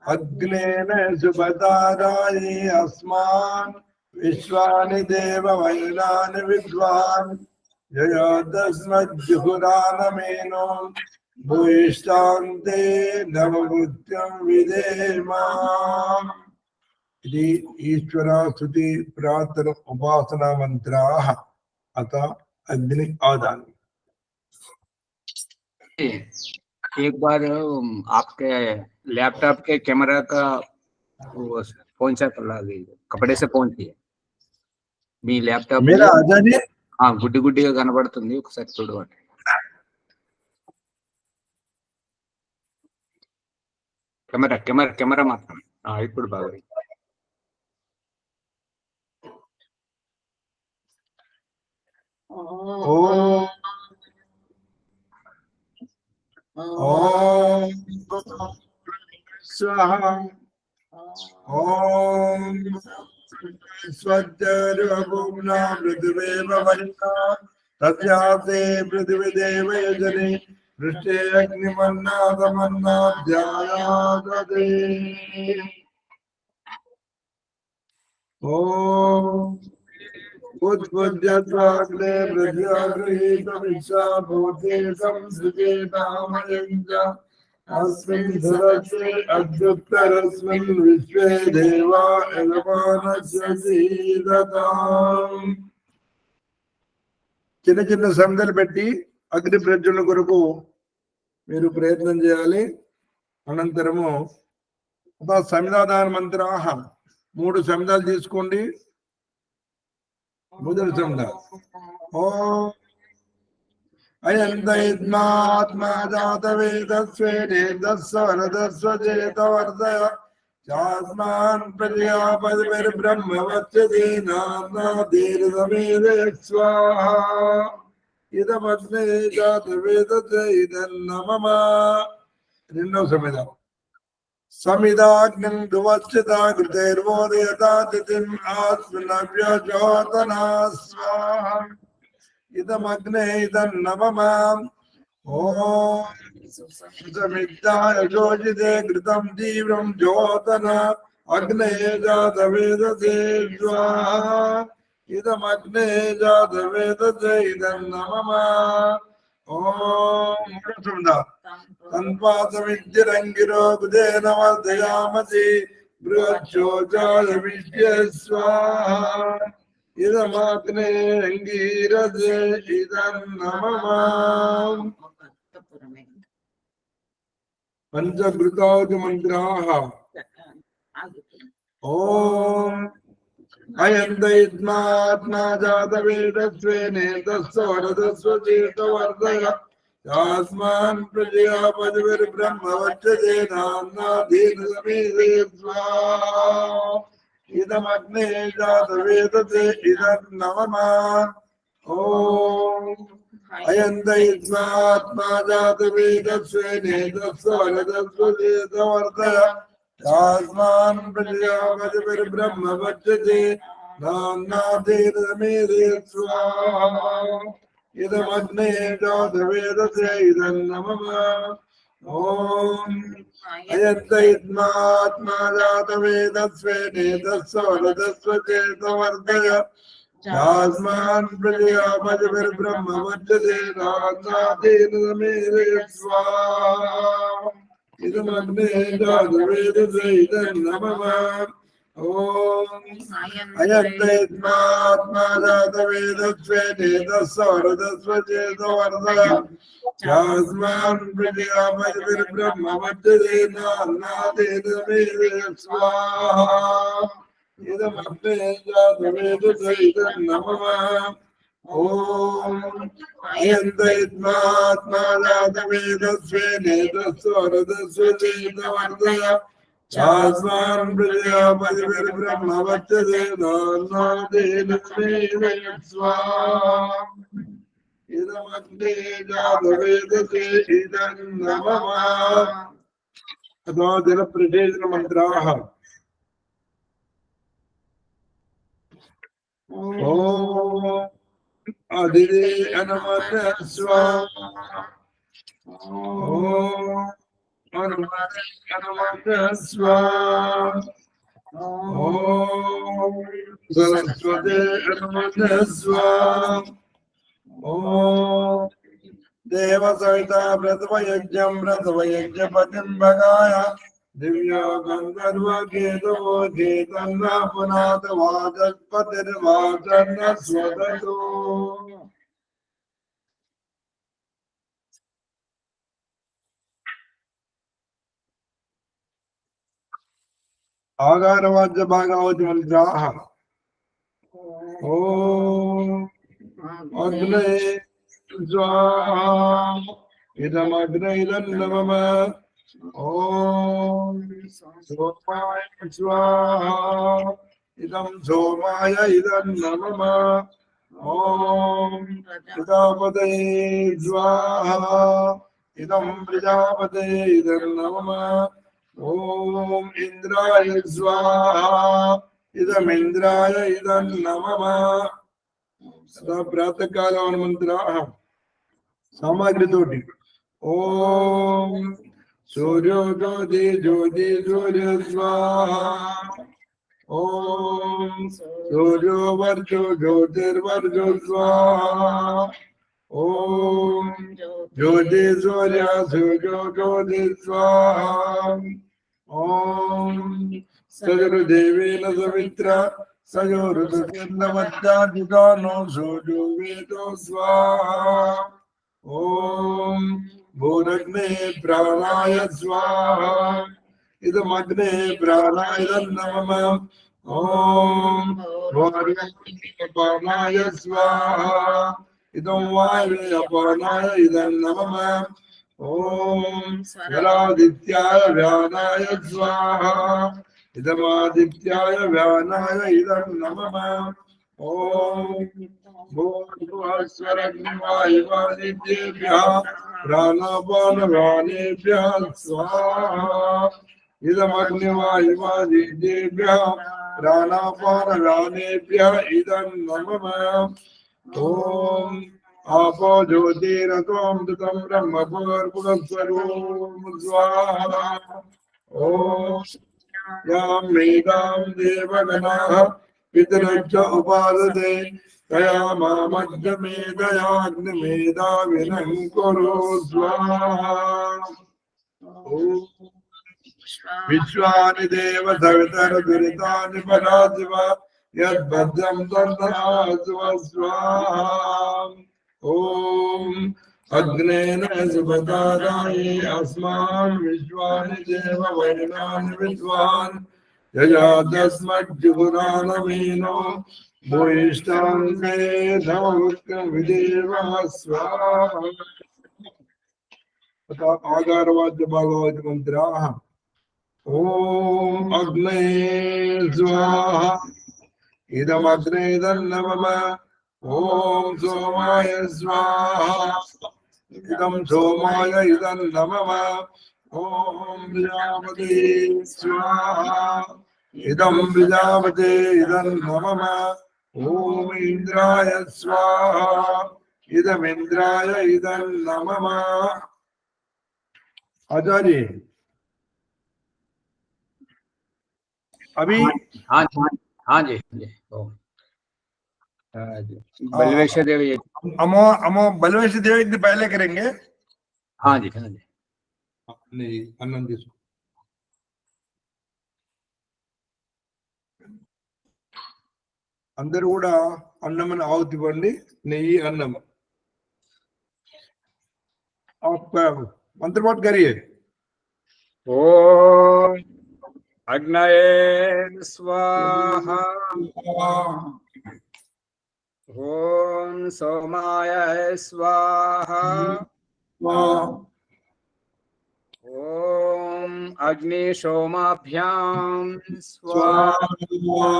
अग्नेन सुपताराये अस्मान् विश्वानि देववैनानि विद्वान् ययोदस्मज्जुहुरानमेनो भूयिष्ठान्ते नवबुद्धिं विधेमा। ईश्वरा स्तुति प्रार्थना उपासना मंत्राः अथ अग्नि आदान। एक बार आपके लैपटॉप के कैमरा का फोन से कपड़े से పోంచి మీ ల్యాప్టాప్ मेरा आजादी గుడ్డి గుడ్డిగా కనబడుతుంది ఒకసారి చూడండి కెమెరా కెమెరా కెమెరా మాత్రం ఇప్పుడు బాగా ओम ओम स्वाहा ओम स्वज्जरूपना पृथ्वीव वरिता तस्यासे पृथ्वी देव यजने पृष्ठे अग्निमन्नादमन्नाध्यायादते ओम उत्पद्यत्वाग्ने प्रज्ञागृहीतमिच्छा भूते संसृजेतामयञ्च अस्मिन् सरसे अद्युत्तरस्मिन् विश्वे देवा यजमानस्य सीदताम्। చిన్న చిన్న సందలు పెట్టి అగ్ని ప్రజ్వలన కొరకు మీరు ప్రయత్నం చేయాలి. అనంతరము సమిధాదాన మంత్రాహ 3 సమిధాలు తీసుకోండి. మొదటి సమిధ ఓం అయంతైత్మాత్మా జాతవేదస్వేనే దస్వరదస్వజేతవర్ధయ చాస్మాన్ ప్రజాపతిర్బ్రహ్మవచ్చతే నామ్నాదీర్ఘమేదే స్వాహా ఇదమగ్నే జాతవేదతే ఇదన్నమమ. రెండవ సమిధ समिदाग्निं दुवच्चिता कृतेर्वोदयता तिथिम् आत्मनव्यचोदना स्वाहा इदमग्ने इदन्नवमाम् ओम समिद्धाय जोजिते कृतं तीव्रं ज्योतना अग्ने जातवेदसे स्वाहा इदमग्ने जातवेदसे इदन्नममा। ओम तन्वासमिद्धिरङ्गिरो बुधेन वर्धयामसि बृहच्छोचाय विश्य स्वाहा इदमाग्ने अङ्गीरसे इदन्नममा। पञ्चघृताहुतिमन्त्राः ओम अयन्तैत्मात्मा जातवेदस्वेने तस्वरदस्वचेतवर्धय यास्मान् प्रजयापतिर्ब्रह्मवच्चते नाम्नादीर्घमेधे स्वाहा इदमग्ने जातवेदसे इदन्नममा। ओम अयन्तैत्मात्मा जातवेदस्वेने तस्वरदस्वचेतवर्धय यास्मान् प्रजयापतिर्ब्रह्मवच्चते नाम्नादीर्घमेधे स्वाहा इदमग्ने जातवेदसे इदन्नममा। ओम अयन्तैत्मात्मा जातवेदस्वेने तस्वरदस्वचेतवर्धय यास्मान् प्रजयापतिर्ब्रह्मवच्चते नाम्नादीर्घमेधे स्वाहा इदमग्ने जातवेदसे इदन्नममा। ओम अयन्तैत्मात्मा जातवेदस्वेने तस्वरदस्वचेतवर्धय यास्मान् प्रजयापतिर्ब्रह्मवच्चते नाम्नादीर्घमेधे स्वाहा इदमग्ने जातवेदसे इदं नमः ओम अयन्तयित्मात्मा जातवेदस्वे नेतस्वरदस्वे चेतवर्धय चास्मान् प्रजापतिर्ब्रह्मवत्यते नादेन स्वाहा इदमग्ने जातवेदसे इदं नमः अथवा जलप्रसेचन मन्त्राः ओम अदिति अनुमते स्वाहा ओम अनुमते स्वाहा ओम सरस्वती अनुमते स्वाहा ओम देव सविता व्रतवयज्ञपतिं भगाय दिव्या गंधर्व केतो केतन्ना पुनात वाचस्पतिर्वाचन्न स्वदतो आगारवाच्य भागवत मंत्राः ओम अग्ने स्वाहा इदमग्ने इदं नमः ओम सोमाय स्वाहा इदं सोमाय इदं नमः ओम प्रजापते स्वाहा इदं प्रजापते इदं नमः ओम इंद्राय स्वाहा इदं इंद्राय इदं नमः सदा प्रातः काल मंत्राः सामग्री तोटी ओम सूर्यो ज्योति ज्योति सूर्य स्वाहा ओम सूर्यो वर्जो ज्योतिर्वर्जो स्वाहा ओम ज्योति सूर्य सूर्यो ज्योति स्वाहा ओम सजरुदेवेन सवित्रा सयोरुदकिर्नमत्यादिदानो सूर्यो वेदो स्वाहा ओम भूरग्ने प्राणाय स्वाहा इदमग्ने प्राणाय नमः ओम भूरग्ने प्राणाय स्वाहा इदं वायवे अपानाय इदं नमः ओम जलादित्याय व्यानाय स्वाहा इदमादित्याय व्यानाय इदं नमः ओम भूर्भुवस्वरग्निवायुवादित्येभ्यः प्राणापानवानेभ्यः स्वाहा इदमग्निवायुवादित्येभ्यः प्राणापानवानेभ्यः इदं नमः ओम आपो ज्योतिरतोऽमृतं ब्रह्मभूर्भुवस्वरूपं स्वाहा ओम यां मेधां देवगणाः पितरश्च उपासते तया मामग्निमेधयाग्निमेधाविनं कुरु स्वाहा विश्वानि देव सवितर्दुरितानि पराशिव यद्भद्रं तन्नस्तु स्वाहा ओम अग्नेन सुपदाराये अस्मान् विश्वानि देव वैनानि विद्वान् यजादस्मज्जुहुरानवीनो भूयिष्ठां मे नमोऽग्निविदेव स्वाहा आगारवाद्य भागवत मंत्राः ओम अग्ने स्वाहा इदमग्ने इदं नमः ओम सोमाय स्वाहा इदं सोमाय इदं नमः ओम प्रजापते स्वाहा इदं प्रजापते इदं नमः ओम इंद्राय स्वाहा इदं इंद्राय इदं नमः आचार्य अभी हाँ जी ओम बलवेश्वर देव जी अमो अमो बलवेश देव पहले करेंगे हाँ जी नहीं अन्नम తీసుకో అందరూ కూడా అన్నమని ఆవుతి ఇవ్వండి నెయ్యి అన్నం आप मंत्र पाठ करिए ओम अग्नये स्वाहा ओम सोमाय स्वाहा ओम अग्निशोमाभ्यां स्वाहा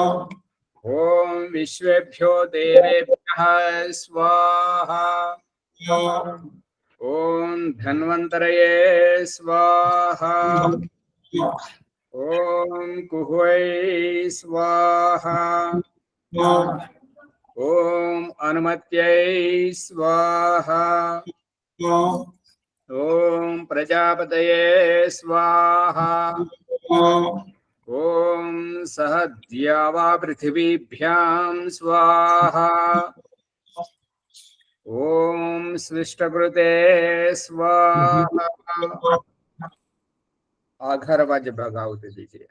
ओम विश्वेभ्यो देवेभ्यः स्वाहा ओम धन्वन्तरये स्वाहा ओम कुह्वै स्वाहा ओम अनुमत्यै स्वाहा ओम प्रजापतये स्वाहा ओम सहद्यावा पृथिवीभ्यां स्वाहा ओम सृष्टकृते स्वाहा आघर्वाज्य भगावते दीजिए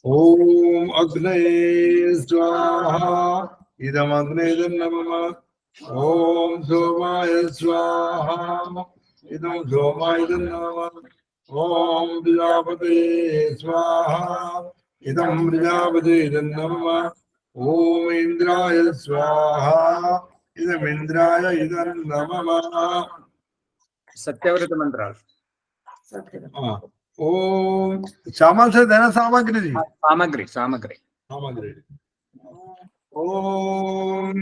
ओम अग्नये स्वाहा इदम अग्नये नमः ओम सोमाय स्वाहा इदम सोमाय नमः ओम प्रजापते स्वाहा इदम प्रजापते नमः ओम इंद्राय स्वाहा इदम इंद्राय इदं नमः सत्यव्रत मंत्र ओम सामान से देना सामग्री जी सामग्री सामग्री सामग्री ओम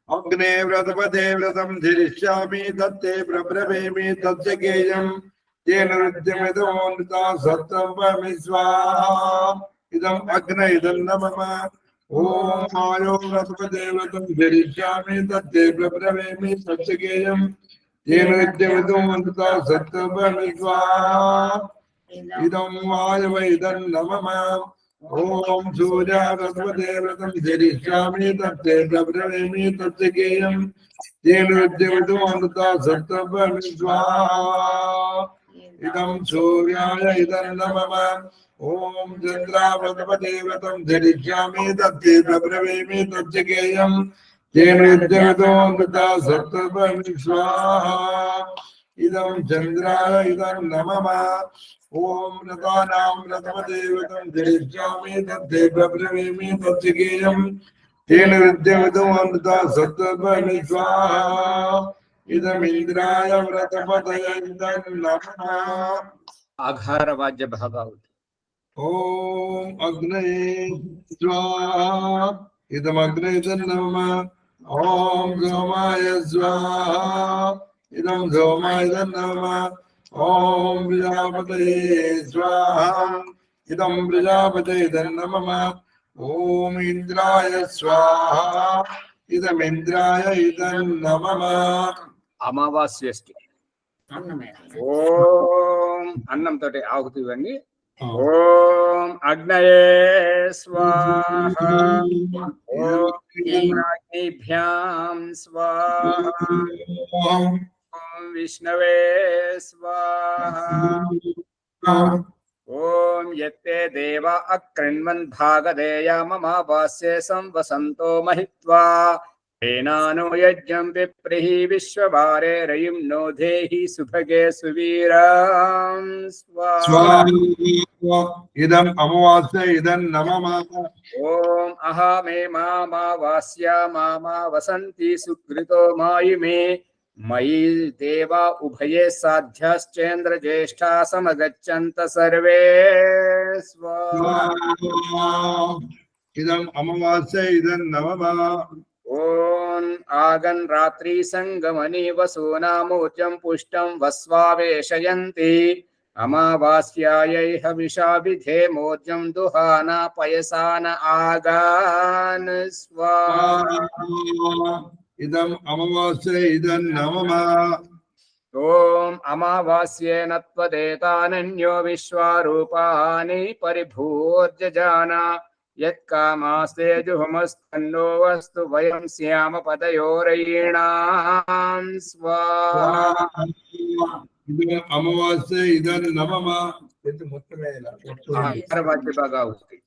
अग्ने व्रतपदे व्रतं धरिष्यामि तत्ते प्रब्रवीमि तस्य गेयं तेन रुद्यमिदोऽमृता सत्त्वं स्वाहा इदम् अग्ने इदं नमः ओम आयो व्रतपदे व्रतं धरिष्यामि तत्ते प्रब्रवीमि तस्य गेयं तेन रुद्यमिदोऽमृता सत्त्वं स्वाहा इदं वायव इदं नमः ओम सूर्यावतपदे व्रतं धरिष्यामि तत्ते प्रब्रवीमि तस्य गेयं तेन रुद्यमिदोऽमृता सत्त्वं स्वाहा इदं सूर्याय इदं नमः ओम चन्द्रावतपदे व्रतं धरिष्यामि तत्ते प्रब्रवीमि तस्य गेयं तेन रुद्यमिदोऽमृता सत्त्वं स्वाहा इदं चन्द्राय इदं नमः ओम रतानां व्रतपदे व्रतं धरिष्यामि तत्ते प्रब्रवीमि तस्य गेयं तेन रुद्यमिदोऽमृता सत्त्वं स्वाहा इदम् इंद्राय व्रतपदये इदं नमः आघारवाज्य भगावते ओम अग्नये स्वाहा इदम् अग्नये इदं नमः ओम सोमाय स्वाहा इदं सोमाय इदं नमः ओम प्रजापतये स्वाहा इदं प्रजापतये इदं नमः ओम इंद्राय स्वाहा इदम् इंद्राय इदं नमः अमावास्यस्ति ओम अन्नं तोटे आहुति इवన్నీ ओम अग्नये स्वाहा ओम इंद्राग्निभ्यां स्वाहा ओम विष्णवे स्वाहा ओम यत्ते देवा अकृण्वन् भागधेयममावास्ये संवसन्तो महित्वा तेनानो यज्ञं विप्रिः विश्वभारे रयिं नो धेहि सुभगे सुवीरां स्वाहा इदम् अमावास्या इदं नमः ओम अहमे मामावास्या मामा वसन्ति सुकृतो मायि मे मयि देवा उभये साध्याश्चेन्द्र ज्येष्ठा समगच्छन्त सर्वे स्वाहा इदम् अमावास्या इदं नमः ओम आगन रात्रि संगमनि वसूनामोचं पुष्टं वस्वावेशयन्ति अमावास्यायै हविषा विधेमोर्जं दुहाना पयसान आगान स्वाहा इदम् अमावास्या इदं नमः ओम अमावास्येन त्वदेतानन्यो विश्वारूपाणि परिभूर्जजाना यत्कामास्ते जुहुमस्तन्नो वस्तु वयं स्याम पदयोरयीणां स्वाहा इदम् अमावास्या इदं नमः आघारवाज्य भगावते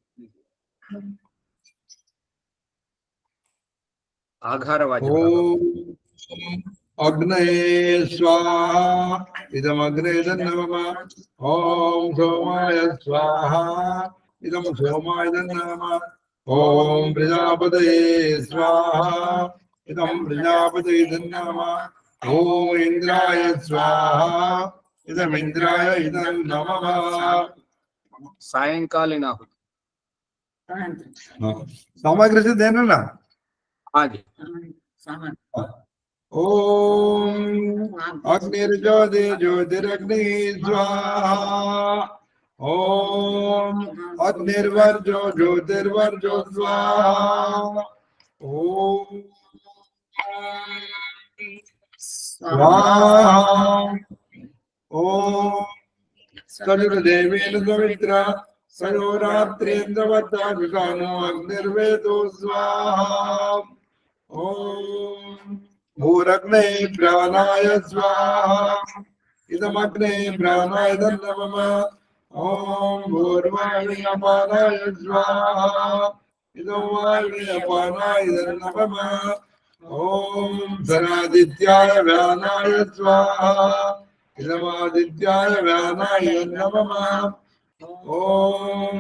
आघारवाज्य ओम अग्नये स्वाहा इदमग्ने तन्नमः ॐ सोमाय स्वाहा इदं सोमाय तन्नमः ॐ प्रजापतये स्वाहा इदं प्रजापतये तन्नमः ॐ इंद्राय स्वाहा इदम इंद्राय इदं नमः सायंकालीन आहुति। सामग्री से देना ना। हाँ जी। ओम अग्निर्ज्योति ज्योतिरग्नि स्वाहा ओम अग्निर्वर्जो ज्योतिर्वर्जो स्वाहा ओम स्वाहा ओम सजुर्देवेन सवित्रा सयोरात्रेन्द्रवत्ता विकानो अग्निर्वेदो स्वाहा ओम भूरग्ने प्राणाय स्वाहा इदमग्ने प्राणाय नमः ओम भूर्वायुवे अपानाय स्वाहा इदं वायुवे अपानाय नमः ओम धनादित्याय व्यानाय स्वाहा इदमादित्याय व्यानाय नमः ओम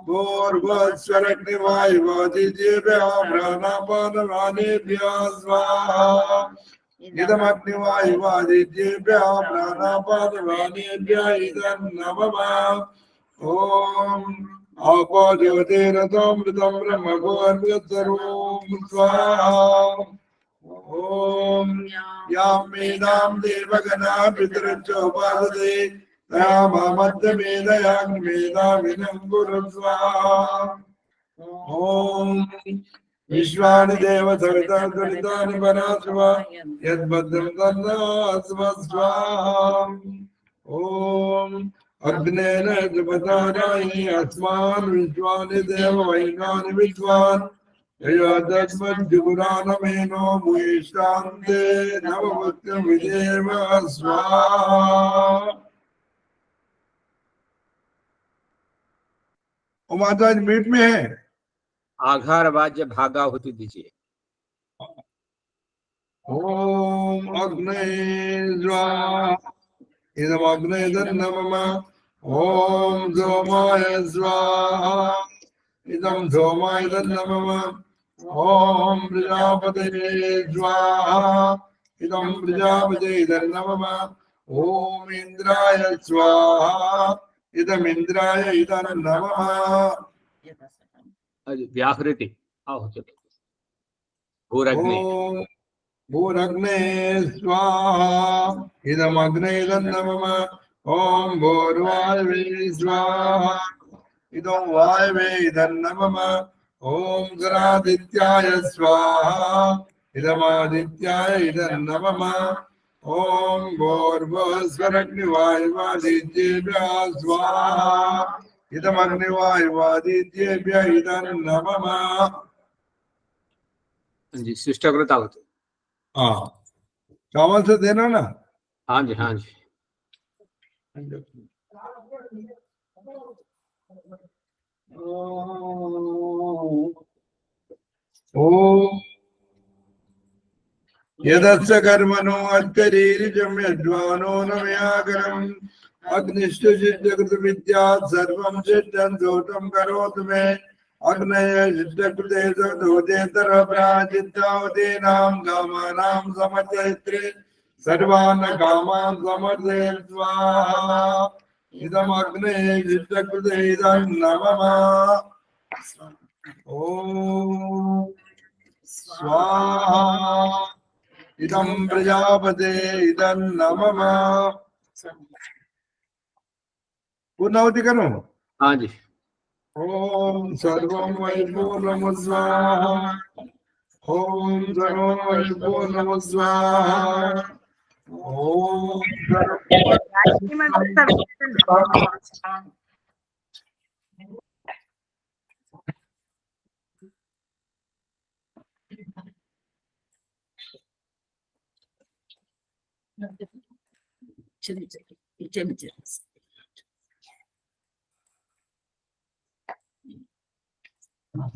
भूर्भुवस्वरग्निवायुवादित्येभ्यः प्राणापानवानेभ्यः स्वाहा इदमग्निवायुवादित्येभ्यः प्राणापानवानेभ्यः इदं नमः ओम आपो ज्योतिरसोमृतं ब्रह्मभूर्भुवस्सर्वं स्वाहा ओम यां वेदां देवगणा पितृच्चोपासते मेधाविनं गुरु स्वाहा ओम विश्वानि देव सविता दुरितानि परास्वा यद्भद्रं तन्नास्म स्वाहा ओम अग्नेन द्रुपदारायि अस्मान् विश्वानि देव वैनानि विद्वान् यजतस्मद्जुगुरानमेनो भूयिष्ठान्ते नवभक्तिर्विदेव स्वाहा। ओ माता जी मीट में है आघार वाद्य भागाहुति दीजिए। ओम अग्ने स्वाहा इदम अग्ने तन्नमः ओम सोमाय स्वाहा इदं सोमाय तन्नमः ओम प्रजापतये स्वाहा इदं प्रजापतये तन्नमः ओम इंद्राय स्वाहा इदम इंद्राय इदं नमः व्याहृति आहुति। भूरग्ने भूरग्ने स्वाहा इदम अग्ने तन्नमः ओम भूर्वायुवे स्वाहा इदं वायुवे इदं नमः ओम गणादित्याय स्वाहा इदमादित्याय इदं नमः ओम भूर्भुवस्वरग्निवायुवादित्येभ्यः स्वाहा इदमग्निवायुवादित्येभ्यः इदं नमः। जी शिष्टाकृत आहुति। हाँ चावल से देना ना। हाँ जी हाँ जी। ओम यदस्य कर्मणो अत्करीरिजं यद्वानो न व्याकरम् अग्निष्ठ सिद्धकृत विद्या सर्वं सिद्धं दोषं करोतु मे अग्नये सिद्धकृते दोतेतर प्राचित्तावतीनां कामानां समर्चयित्रे सर्वान् कामान् समर्चयन् स्वाहा इदम् अग्ने सिद्धकृते इदं नमः ओम स्वाहा इदं प्रजापते इदं नमः। पूर्णाहुति करो। हाँ जी। ओम सर्वं वै पूर्णं स्वाहा ओम सर्वं वै पूर्णं स्वाहा ओम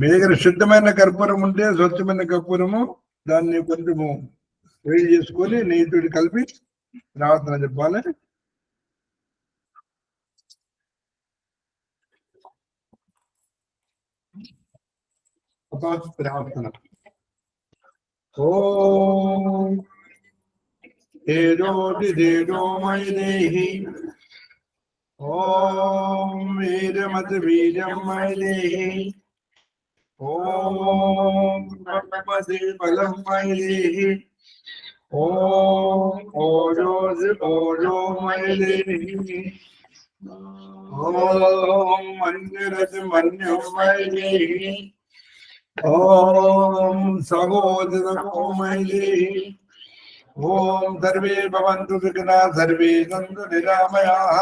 మీ దగ్గర శుద్ధమైన కర్పూరం ఉంటే స్వచ్ఛమైన కర్పూరము దాన్ని కొంచెము వేడి చేసుకొని నెయ్యితోటి కలిపి ప్రార్థన చెప్పాలి. ప్రార్థన. ఓం తేజో మయి దేహి, ఓం వీరమతి వీర్యం మయి దేహి, ఓం బ్రహ్మది బలం మయి దేహి, ఓం ఓజో మయి దేహి, ఓం మన్యరతి మన్యం మయి దేహి, ఓం సహోదరో మయి దేహి, ఓం సర్వే భవంతు సుఖినః సర్వే సంతు నిరామయాః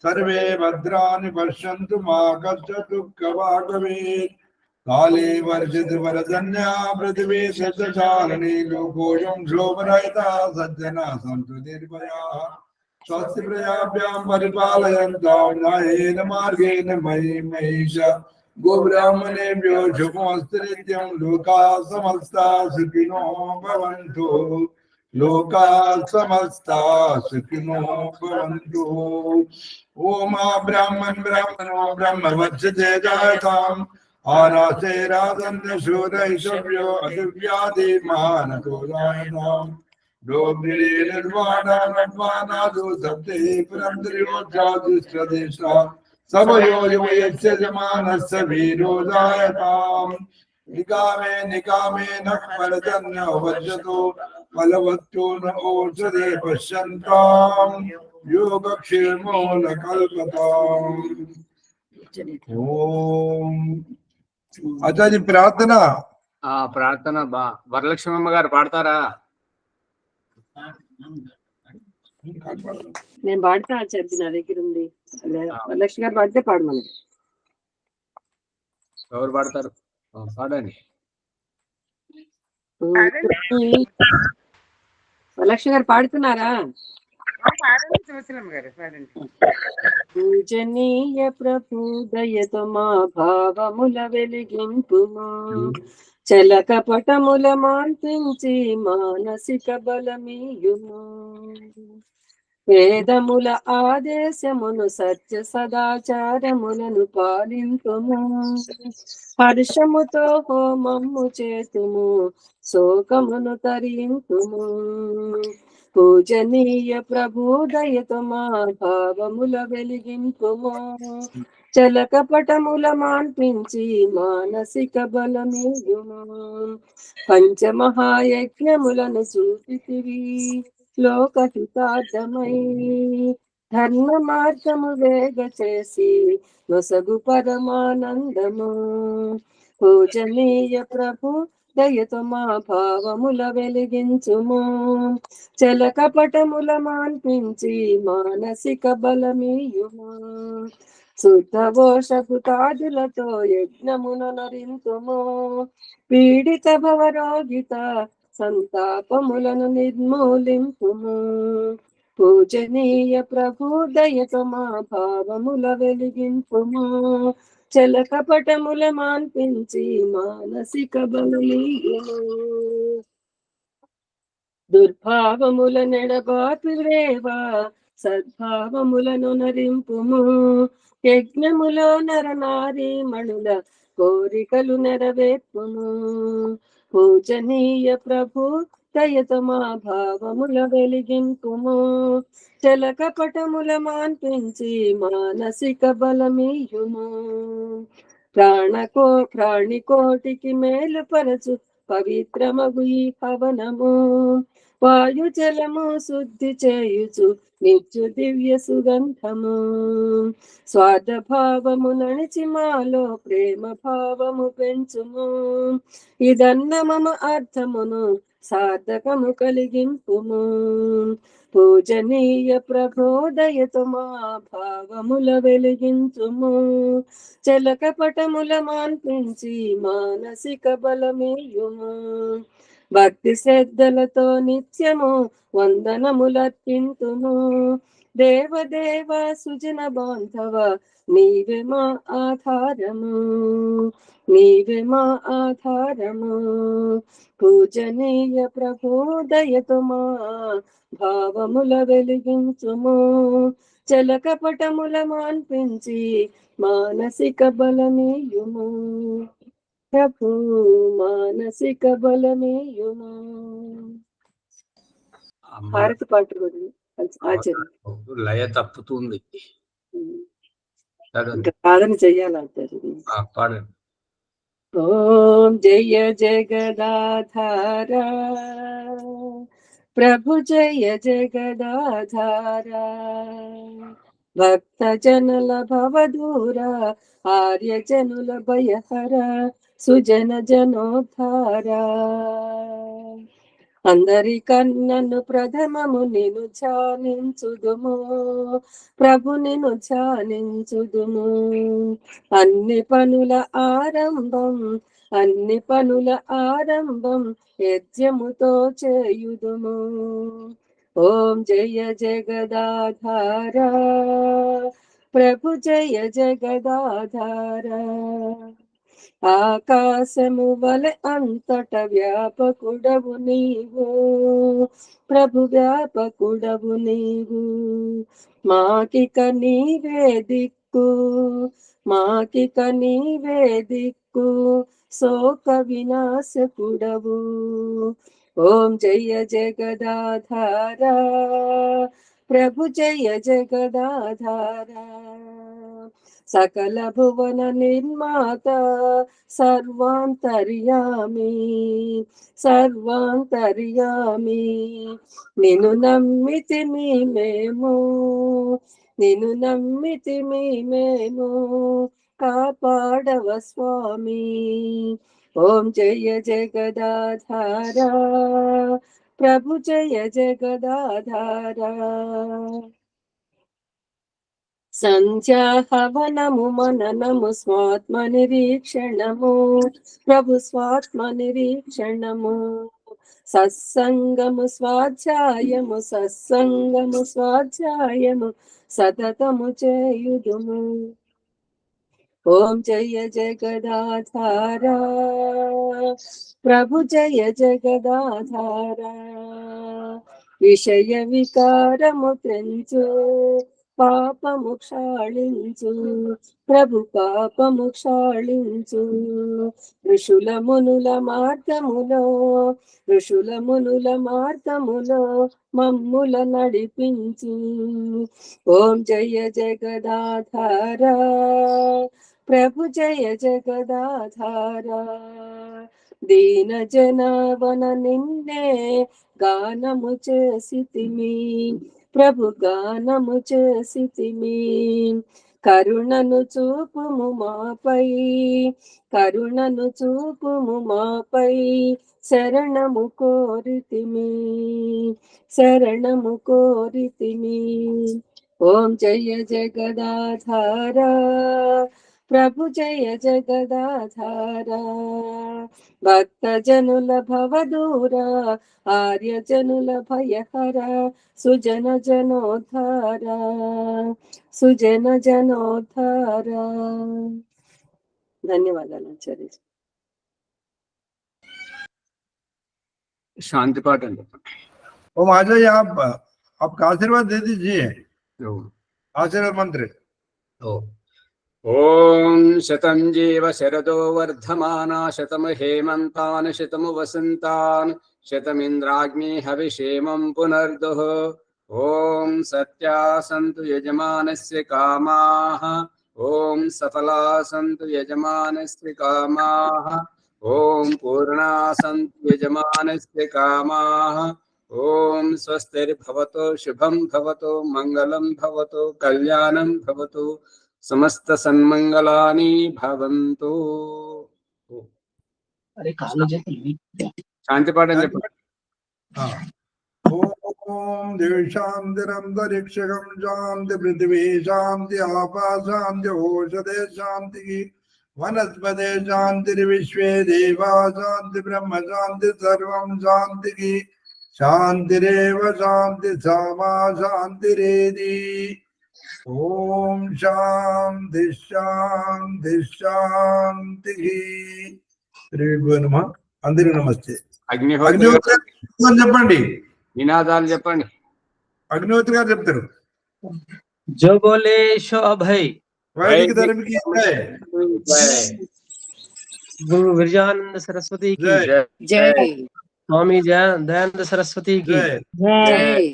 సర్వే భద్రాణి పశ్యంతు మా కశ్చిత్ దుఃఖభాగ్ భవేత్. కాళే వర్షితు వరదన్యా పృథివీ సస్యశాలినీ లోకోऽयं శోభరహితः సజ్జనాః సంతు నిర్భయాః. స్వస్తి ప్రజాభ్యాం పరిపాలయంతాం న్యాయేన మార్గేణ మహిం మహిషా గోబ్రాహ్మణేభ్యో శుభమస్తు నిత్యం. లోకాః సమస్తాః సుఖినో భవంతు. లోకాః సమస్తాః సుఖినో భవంతు. ఓం బ్రాహ్మణో బ్రహ్మవత్సతే జాయతాం ఆరాసే రాజన్య శూరైషవ్యో అదివ్యాధి మానతో జాయతాం. డోగ్రే నిర్వాణాదు సప్తే పురంద్రయోధ్యాదిష్ట్రదేశ సభయో యమానస్య వీరో జాయతాం. నికామే నః వజ్రతో బలవత్తు న ఓషధే పశ్యంతాం యోగక్షేమో న కల్పతాం. ఓం ఆచార్య ప్రార్థన. ప్రార్థన వరలక్ష్మమ్మ గారు పాడతారా? నేను పాడతా ఆచార్య, నా దగ్గర ఉంది. వరలక్ష్మి గారు పాడితే పాడమని. ఎవరు పాడతారు? పాడండి. వరలక్ష్మి గారు పాడుతున్నారా? పాడండి సుశీలమ్మ గారు, పాడండి. పూజనీయ ప్రభు దయతో మా భావముల వెలిగింపుమా, చలకపటముల మాన్పించి మానసిక బలమీయుము. వేదముల ఆదేశమును సత్య సదాచారములను పాలింపుము. హర్షముతో హోమము చేతుము, శోకమును తరింపుము. పూజనీయ ప్రభు దయతో మా భావముల వెలిగింపుము, చలకపటముల మాన్పించి మానసిక బలమీయుము. పంచమహాయజ్ఞములను చూపితివి లోకహితార్థమై, ధర్మ మార్గము వేగ చేసి నొసగు పరమానందము. పూజనీయ ప్రభు దయతో మా భావముల వెలిగించుము, చలకపటముల మాన్పించి మానసిక బలమీయుము. శుద్ధఘోషభుతాదులతో యజ్ఞమున నరింతుము, పీడిత భవరోగిత సంతాపములను నిర్మూలింపుము. పూజనీయ ప్రభు దయతో మా భావముల వెలిగింపుము, చలకపటముల మాన్పించి మానసిక బలమీయుము. దుర్భావముల నెడబాపివేవా సద్భావములను నరింపుము. యజ్ఞములో నరనారీ మణుల కోరికలు నెరవేర్పుము. పూజనీయ ప్రభు దయతో మా భావముల వెలిగింపుము, చలకపటముల మాన్పించి మానసిక బలమీయుము. ప్రాణికోటికి మేలుపరచు పవిత్రమగు ఈ హవనము, వాయు జలము శుద్ధి చేయుచు నిత్య దివ్య సుగంధము. స్వార్థ భావము నడిచి మాలో ప్రేమ భావము పెంచుము. ఇదన్న మమ అర్థమును సార్థకము కలిగింపుము. పూజనీయ ప్రభోదయతో మా భావముల వెలిగించుము, చలకపటముల మాన్పించి మానసిక బలమీయుము. భక్తి శ్రద్ధలతో నిత్యము వందనములర్పింతుము. దేవదేవ సుజన బాంధవ నీవే మా ఆధారము, నీవే మా ఆధారము. పూజనీయ ప్రభు దయతో మా భావముల వెలిగించుము. చలకపటముల మాన్పించి మానసిక బలమీయుము. ప్రభు మానసిక బలమీయుము. భారతి పాట కూడా ఆచరణ లయ తప్పుతుంది. ఇంకా సాధన చెయ్యాలంటారు. పాడండి. ఓం జయ జగదాధార ప్రభు జయ జగదాధార భక్త జనుల భవదూర ఆర్య జనుల భయహర సుజన జనోద్ధార. అందరి కన్నను ప్రథమము నిను ధ్యానించుదుము, ప్రభు నిను ధ్యానించుదుము. అన్ని పనుల ఆరంభం, అన్ని పనుల ఆరంభం యజ్ఞముతో చేయుదుము. ఓం జయ జగదాధార ప్రభు జయ జగదాధార. ఆకాశము వలె అంతట వ్యాపకుడవు నీవు, ప్రభు వ్యాపకుడవు నీవు. మాకిక నీవే దిక్కు, మాకిక నీవే దిక్కు, శోక వినాశకుడవు. ఓం జయ జగదాధార ప్రభు జయ జగదాధార. సకల భువన నిర్మాత సర్వాంతర్యామి, సర్వాంతర్యామి. నిన్ను నమ్మితిమి మేము, నిన్ను నమ్మితిమి మేము, కాపాడవ స్వామి. ఓం జయ జగదాధార ప్రభు జయ జగదాధార. సంధ్యా హవనము మననము స్వాత్మ నిరీక్షణము, ప్రభు స్వాత్మ నిరీక్షణము. సత్సంగము స్వాధ్యాయము, సత్సంగము స్వాధ్యాయము సతతము చేయుదుము. ఓం జయ జగదాధార ప్రభు జయ జగదాధార. విషయ వికారము త్రెంచు పాపము క్షాళించు, ప్రభు పాపము క్షాళించు. ఋషుల మునుల మార్గములో, ఋషుల మునుల మార్గములో మమ్ముల నడిపించు. ఓం జయ జగదాధార ప్రభు జయ జగదాధార. దీన జనవన నిన్నే గానము చేసితిమి, ప్రభు గానము చేసితిమి. కరుణను చూపుము మాపై, కరుణను చూపుము మాపై, శరణము కోరితిమి, శరణము కోరితిమి. ఓం జయ జగదాధార ప్రభు జయ జగదాధార. భక్త జనుల భవదూర ఆర్య జనుల భయహర సుజన జనోద్ధార, సుజన జనోద్ధార. ధన్యవాదాలు ఆచార్య. శాంతి పాట అండి. ओम आ जाइए आपका आशीर्वाद दे दीजिए, आशीर्वाद मंत्र. ओम शतं जीव शरदो वर्धमाना, शतं हेमन्तान् शतं वसन्तान्, शतमिन्द्राग्नि हविषेमं पुनर्दुः. ओम सत्या सन्तु यजमानस्य कामाः, ओम सफला सन्तु यजमानस्य कामाः, ओम पूर्णा सन्तु यजमानस्य कामाः. ओम स्वस्तिर्भवतु, शुभं भवतु, मंगलं भवतु, कल्याणं भवतु, समस्त सन्मंगलानि भवन्तु. शांति पाठ ओम देवी शांतिरंतरिक्षकं शांति, पृथ्वी शांति, आपा शांति, औषधे शांति, वनस्पते शांतिर्विश्वे देवा शांति ब्रह्म शांति सर्वं शांति शांतिरेव शांति सामा शांतिरेधि ओम शांति शांति शांति नमः अंदर नमस्ते అగ్నిహోత్రి చెప్పండి నినాదాలు చెప్పండి अग्निहोत्री గారు చెప్తారు जो बोले शो अभय वैदिक धर्म की जय गुरु विरजानंद सरस्वती की जय जय स्वामी दयानंद सरस्वती की जय जय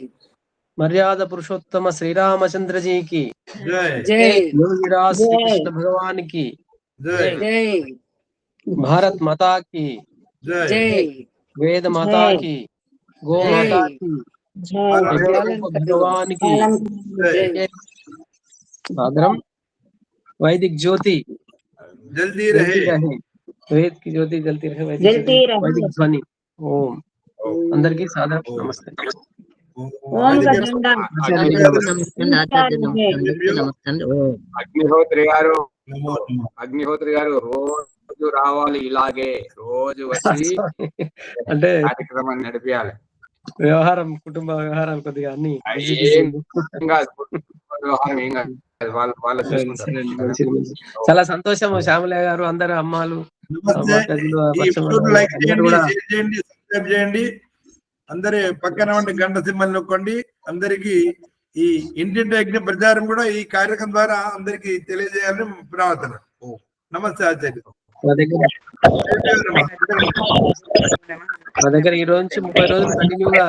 मर्यादा पुरुषोत्तम श्री रामचंद्र जी की जय जय योगीराज श्री कृष्ण भगवान की जय जय भारत माता की जय जय वेद माता की गो माता की भगवान की जय सादरम वैदिक ज्योति जल्दी रहे वेद की ज्योति जलती रहे वैदिक ध्वनि ओम अंदर की सादर नमस्ते అగ్నిహోత్రి గారు नमो नमः అగ్నిహోత్రి గారు రోజు రావాలి, ఇలాగే రోజు వచ్చి అంటే కార్యక్రమాన్ని నడిపించాలి. వ్యవహారం కుటుంబ వ్యవహారాలు కొద్దిగా అన్ని వ్యవహారం ఏం కాదు, వాళ్ళు చూసుకుంటారు. చాలా సంతోషం శ్యామలయ్య గారు, అందరు అమ్మాలు నమస్తే. ఈ ఎపిసోడ్ లైక్ చేయండి, షేర్ చేయండి, సబ్స్క్రైబ్ చేయండి. అందరి పక్కన ఉండి గంట సింబల్ నొక్కండి. అందరికి ఈ ఇంటింటి యజ్ఞ ప్రచారం కూడా ఈ కార్యక్రమం ద్వారా అందరికి తెలియజేయాలని ప్రార్థన. నమస్తే ఆచార్య. మా దగ్గర ఈ రోజు నుంచి 30 రోజులు కంటిన్యూగా